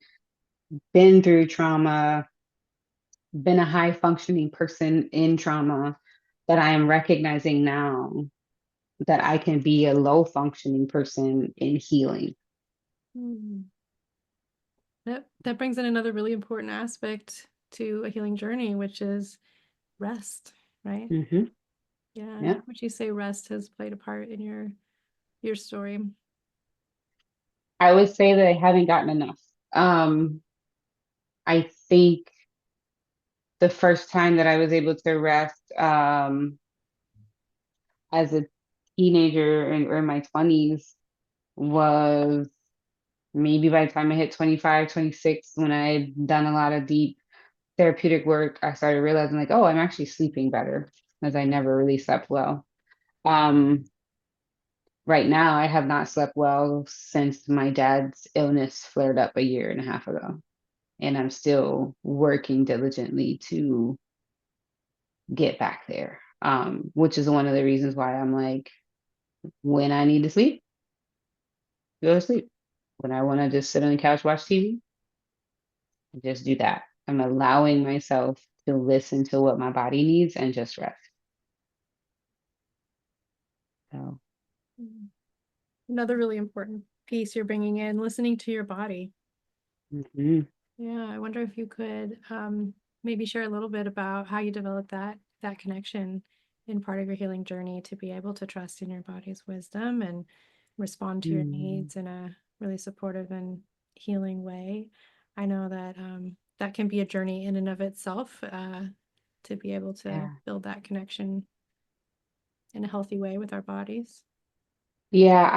been through trauma, been a high functioning person in trauma, that I am recognizing now that I can be a low functioning person in healing.
Mhm. That brings in another really important aspect to a healing journey, which is rest, right?
Hmm.
Yeah.
Yeah.
How would you say rest has played a part in your story?
I would say that I haven't gotten enough. Um, I think the first time that I was able to rest as a teenager or in my 20s was maybe by the time I hit 25, 26, when I had done a lot of deep therapeutic work, I started realizing like, oh, I'm actually sleeping better because I never really slept well. Um, right now, I have not slept well since my dad's illness flared up a year and a half ago. And I'm still working diligently to get back there, which is one of the reasons why I'm like, when I need to sleep, go to sleep. When I want to just sit on the couch, watch TV, just do that. I'm allowing myself to listen to what my body needs and just rest. So,
Mhm. Another really important piece you're bringing in, listening to your body.
mhm.
Yeah, I wonder if you could maybe share a little bit about how you developed that connection in part of your healing journey to be able to trust in your body's wisdom and respond to your
Mm,
needs in a really supportive and healing way. I know that that can be a journey in and of itself to be able to
yeah.
build that connection in a healthy way with our bodies.
Yeah,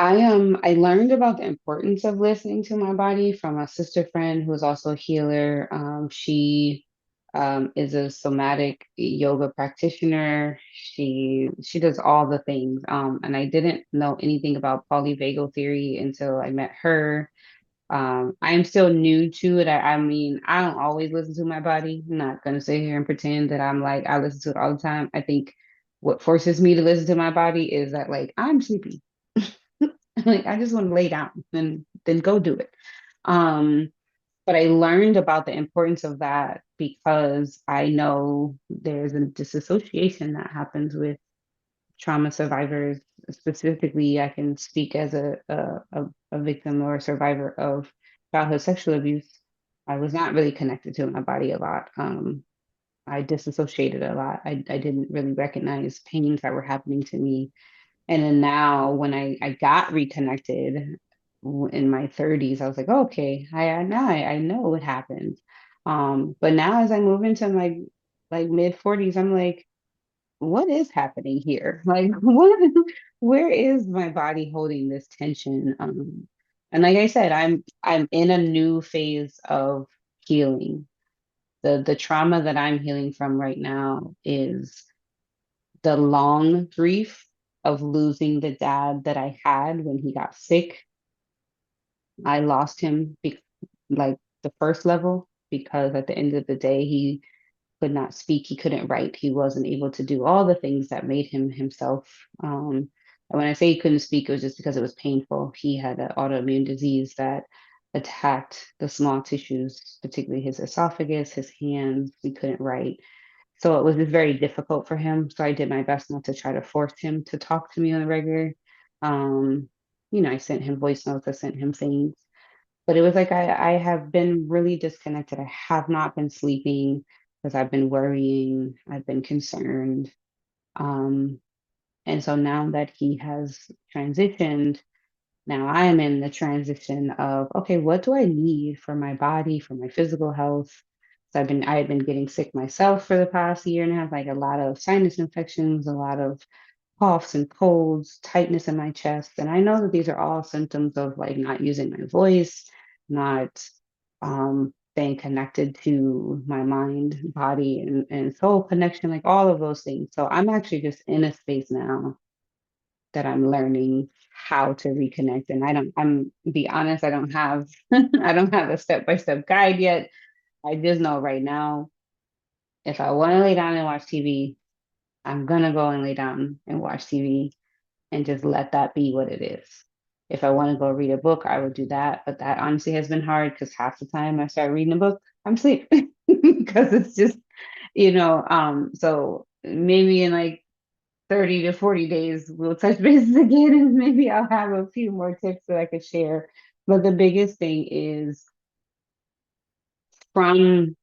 I learned about the importance of listening to my body from a sister friend who is also a healer. She is a somatic yoga practitioner. She does all the things. And I didn't know anything about polyvagal theory until I met her. I'm still new to it. I mean, I don't always listen to my body. I'm not gonna sit here and pretend that I'm like I listen to it all the time. I think what forces me to listen to my body is that like I'm sleepy. Like I just want to lay down and then go do it. Um, but I learned about the importance of that because I know there's a disassociation that happens with trauma survivors. Specifically, I can speak as a victim or a survivor of childhood sexual abuse. I was not really connected to my body a lot. I disassociated a lot. I didn't really recognize pains that were happening to me. And then now, when I got reconnected in my 30s, I was like, oh, okay, I know what happened. But now, as I move into my like mid 40s, I'm like, what is happening here? Like, where is my body holding this tension? And like I said, I'm in a new phase of healing. The trauma that I'm healing from right now is the long grief of losing the dad that I had when he got sick. I lost him like the first level. because at the end of the day, he could not speak, he couldn't write, he wasn't able to do all the things that made him himself. And when I say he couldn't speak, it was just because it was painful. He had an autoimmune disease that attacked the small tissues, particularly his esophagus, his hands. He couldn't write. So it was just very difficult for him. So I did my best not to try to force him to talk to me on the regular. Um, I sent him voice notes, I sent him things. But it was like I have been really disconnected. I have not been sleeping because I've been worrying, I've been concerned. Um, and so now that he has transitioned, now I am in the transition of, okay, what do I need for my body, for my physical health? So I had been getting sick myself for the past year and a half, like a lot of sinus infections, a lot of coughs and colds, tightness in my chest. And I know that these are all symptoms of like not using my voice, not staying connected to my mind, body, and soul connection, like all of those things. So I'm actually just in a space now that I'm learning how to reconnect. And I'm be honest, I don't have I don't have a step-by-step guide yet. I just know right now, if I want to lay down and watch TV, I'm gonna go and lay down and watch TV and just let that be what it is. If I want to go read a book, I would do that. But that honestly has been hard because half the time I start reading a book, I'm asleep because it's just, so maybe in like 30 to 40 days, we'll touch bases again and maybe I'll have a few more tips that I could share. But the biggest thing is from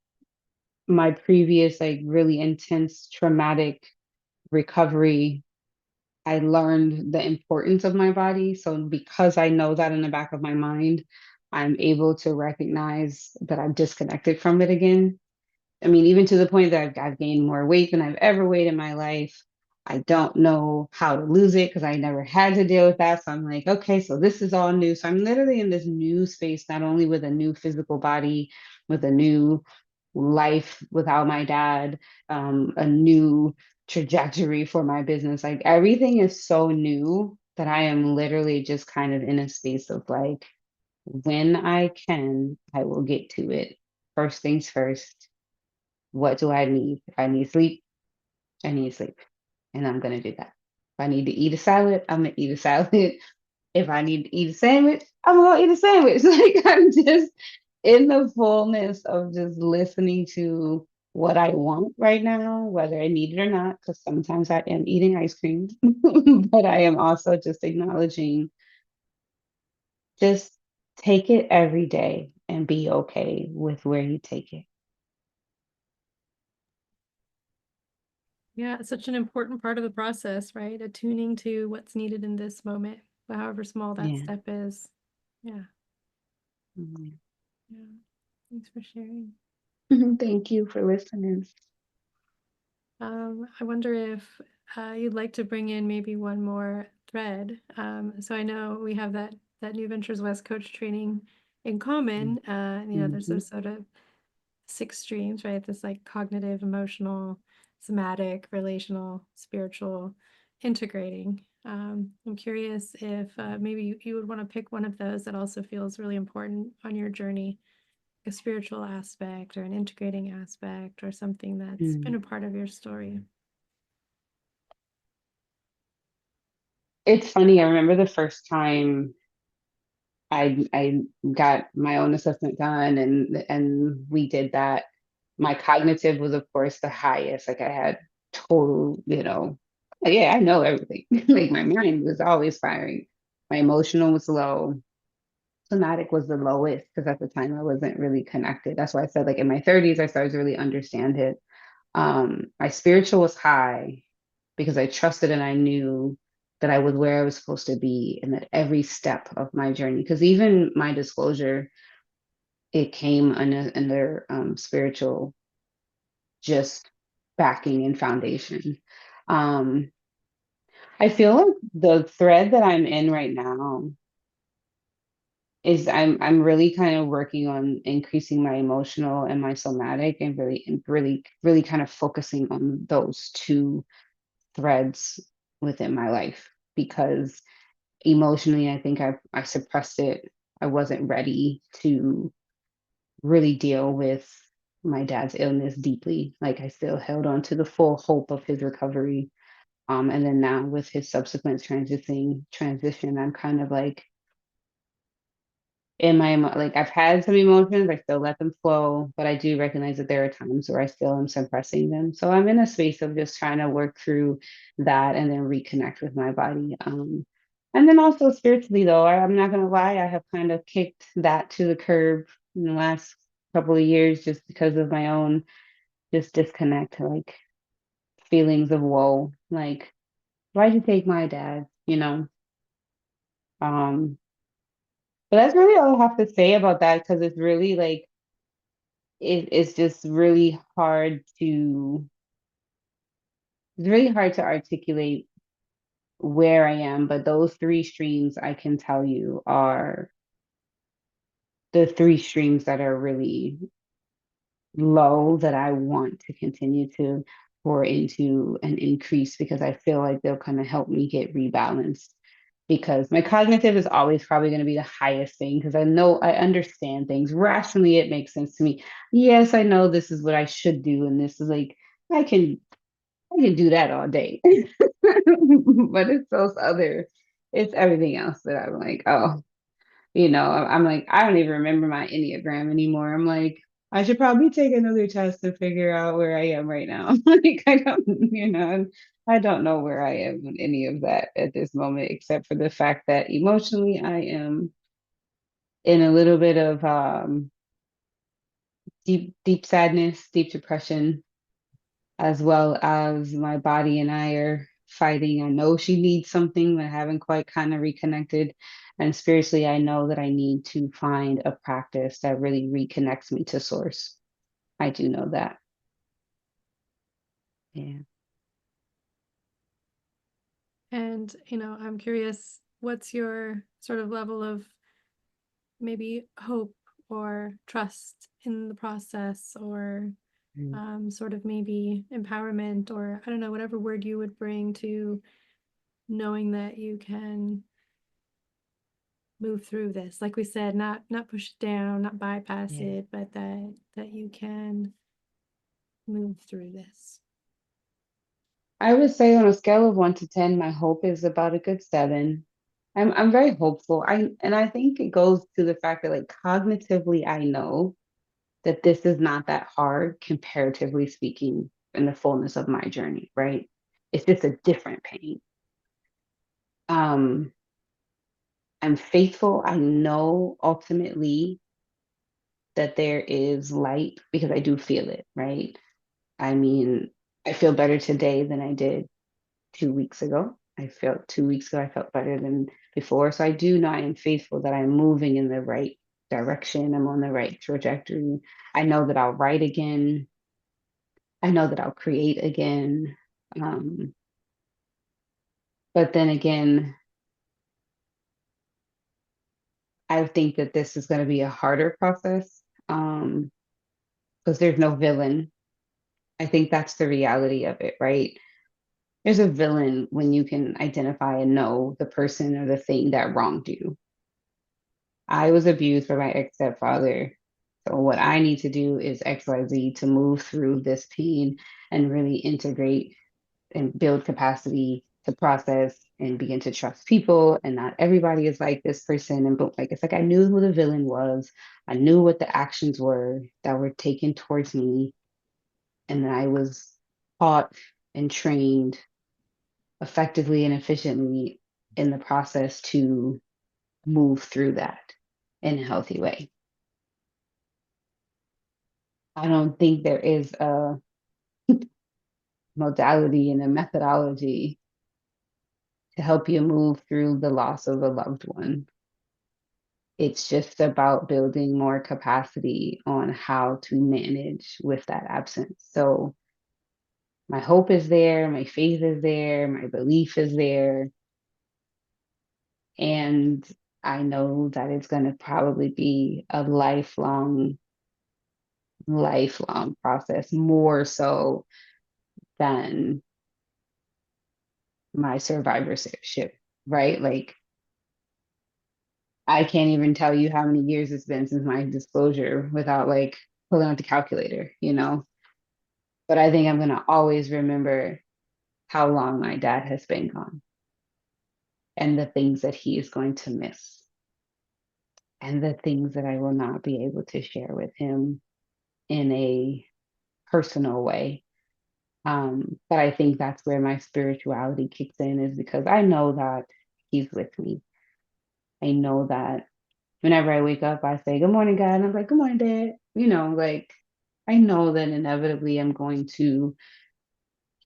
my previous, like really intense traumatic recovery, I learned the importance of my body. So because I know that in the back of my mind, I'm able to recognize that I'm disconnected from it again. I mean, even to the point that I've gained more weight than I've ever weighed in my life. I don't know how to lose it because I never had to deal with that. So I'm like, okay, so this is all new. So I'm literally in this new space, not only with a new physical body, with a new life without my dad, a new trajectory for my business. Like everything is so new that I am literally just kind of in a space of like, when I can, I will get to it. First things first, what do I need? If I need sleep, I need sleep. And I'm going to do that. If I need to eat a salad, I'm going to eat a salad. If I need to eat a sandwich, I'm going to eat a sandwich. Like I'm just in the fullness of just listening to what I want right now, whether I need it or not, because sometimes I am eating ice cream, but I am also just acknowledging, just take it every day and be okay with where you take it.
Yeah, it's such an important part of the process, right? Attuning to what's needed in this moment, however small that
Yeah.
step is. Yeah.
Mhm.
Yeah. Thanks for sharing.
Thank you for listening.
I wonder if you'd like to bring in maybe one more thread. So I know we have that New Ventures West coach training in common. There's
Mhm.
those sort of 6 streams, right? This like cognitive, emotional, somatic, relational, spiritual, integrating. I'm curious if maybe you would want to pick one of those that also feels really important on your journey, a spiritual aspect or an integrating aspect or something that's been
Mm.
a part of your story.
It's funny, I remember the first time I got my own assessment done and we did that. My cognitive was of course the highest. Like I had total, like, yeah, I know everything. Like my mind was always firing. My emotional was low. Somatic was the lowest because at the time I wasn't really connected. That's why I said like in my 30s I started to really understand it. My spiritual was high because I trusted and I knew that I was where I was supposed to be and that every step of my journey, because even my disclosure, it came under spiritual just backing and foundation. Um, I feel like the thread that I'm in right now is I'm really kind of working on increasing my emotional and my somatic and really kind of focusing on those two threads within my life because emotionally I think I suppressed it. I wasn't ready to really deal with my dad's illness deeply. Like I still held on to the full hope of his recovery. And then now with his subsequent transition, I'm kind of like like I've had some emotions, I still let them flow, but I do recognize that there are times where I still am suppressing them. So I'm in a space of just trying to work through that and then reconnect with my body. And then also spiritually, though, I'm not gonna lie, I have kind of kicked that to the curb in the last couple of years just because of my own just disconnect, like feelings of woe, like why'd you take my dad, you know? Um, but that's really all I have to say about that because it's really like it's just really hard to articulate where I am, but those three streams I can tell you are the three streams that are really low that I want to continue to pour into and increase because I feel like they'll kind of help me get rebalanced. Because my cognitive is always probably going to be the highest thing because I understand things. Rationally, it makes sense to me. Yes, I know this is what I should do, and this is like I can I can do that all day. But it's everything else that I'm like, oh, I'm like, I don't even remember my Enneagram anymore. I'm like, I should probably take another test to figure out where I am right now. Like, I don't know where I am in any of that at this moment, except for the fact that emotionally I am in a little bit of deep, deep sadness, deep depression, as well as my body and I are fighting. I know she needs something, but I haven't quite kind of reconnected. And spiritually, I know that I need to find a practice that really reconnects me to source. I do know that. Yeah.
And, I'm curious, what's your sort of level of maybe hope or trust in the process, or
Mm.
sort of maybe empowerment, or I don't know, whatever word you would bring to knowing that you can move through this, like we said, not push it down, not bypass
Yeah.
it, but that you can move through this.
I would say on a scale of 1 to 10, my hope is about a good 7. I'm very hopeful. I think it goes to the fact that like cognitively I know that this is not that hard comparatively speaking in the fullness of my journey, right? It's just a different pain. Um, I'm faithful. I know ultimately that there is light because I do feel it, right? I mean, I feel better today than I did 2 weeks ago. I felt 2 weeks ago, I felt better than before. So I do know I am faithful that I'm moving in the right direction. I'm on the right trajectory. I know that I'll write again. I know that I'll create again. Um, but then again, I think that this is going to be a harder process because there's no villain. I think that's the reality of it, right? There's a villain when you can identify and know the person or the thing that wronged you. I was abused by my ex stepfather. So, what I need to do is XYZ to move through this pain and really integrate and build capacity to process and begin to trust people. And not everybody is like this person. And but like it's like I knew who the villain was. I knew what the actions were that were taken towards me. And I was taught and trained effectively and efficiently in the process to move through that in a healthy way. I don't think there is a modality and a methodology to help you move through the loss of a loved one. It's just about building more capacity on how to manage with that absence. So my hope is there, my faith is there, my belief is there. And I know that it's going to probably be a lifelong process, more so than my survivorship, right? Like I can't even tell you how many years it's been since my disclosure without like pulling out the calculator, you know? But I think I'm going to always remember how long my dad has been gone and the things that he is going to miss and the things that I will not be able to share with him in a personal way. But I think that's where my spirituality kicks in, is because I know that he's with me. I know that whenever I wake up, I say, "Good morning, God." And I'm like, "Good morning, Dad." You know, like I know that inevitably I'm going to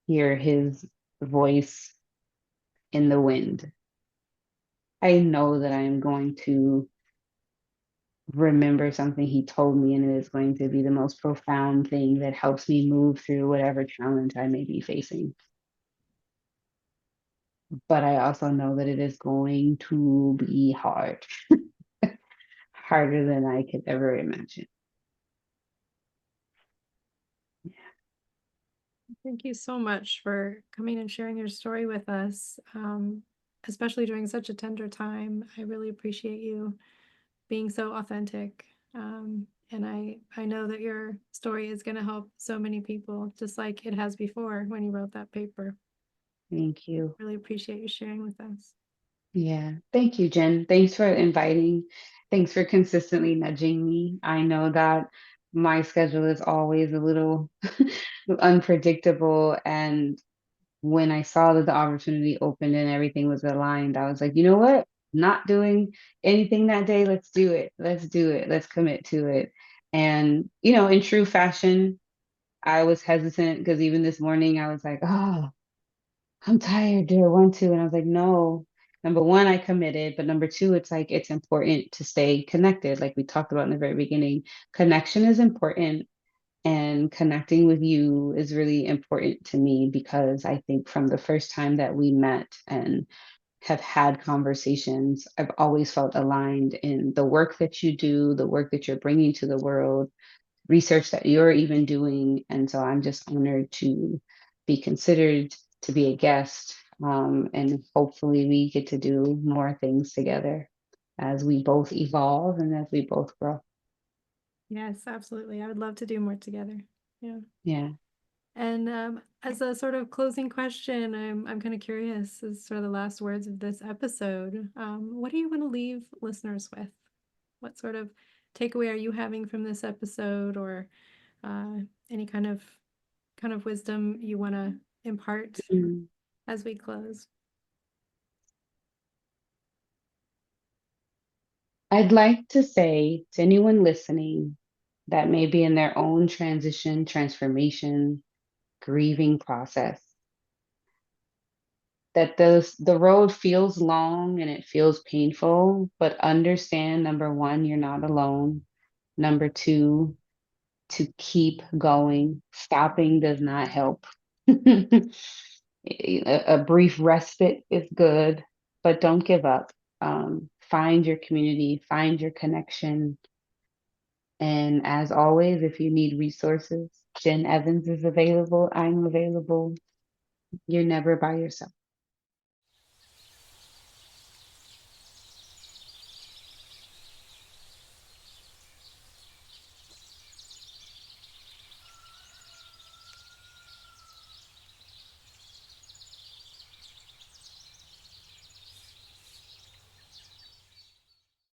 hear his voice in the wind. I know that I am going to remember something he told me, and it is going to be the most profound thing that helps me move through whatever challenge I may be facing. But I also know that it is going to be hard, harder than I could ever imagine.
Thank you so much for coming and sharing your story with us, especially during such a tender time. I really appreciate you being so authentic. And I know that your story is going to help so many people, just like it has before when you wrote that paper.
Thank you.
Really appreciate you sharing with us.
Yeah. Thank you, Jen. Thanks for inviting. Thanks for consistently nudging me. I know that my schedule is always a little unpredictable. And when I saw that the opportunity opened and everything was aligned, I was like, you know what? Not doing anything that day. Let's do it. Let's do it. Let's commit to it. And, you know, in true fashion, I was hesitant because even this morning I was like, oh, I'm tired. Do I want to? And I was like, no. Number one, I committed, but number two, it's like it's important to stay connected. Like we talked about in the very beginning, connection is important, and connecting with you is really important to me because I think from the first time that we met and have had conversations, I've always felt aligned in the work that you do, the work that you're bringing to the world, research that you're even doing. And so I'm just honored to be considered, to be a guest. And hopefully we get to do more things together as we both evolve and as we both grow.
Yes, absolutely. I would love to do more together. Yeah.
Yeah.
And as a sort of closing question, I'm kind of curious, as sort of the last words of this episode, what do you want to leave listeners with? What sort of takeaway are you having from this episode, or uh, any kind of wisdom you want to impart
Mm.
as we close?
I'd like to say to anyone listening that may be in their own transition, transformation, grieving process, that the road feels long and it feels painful, but understand, number one, you're not alone. Number two, to keep going. Stopping does not help. A brief respite is good, but don't give up. Find your community, find your connection. And as always, if you need resources, Jen Evans is available. I'm available. You're never by yourself.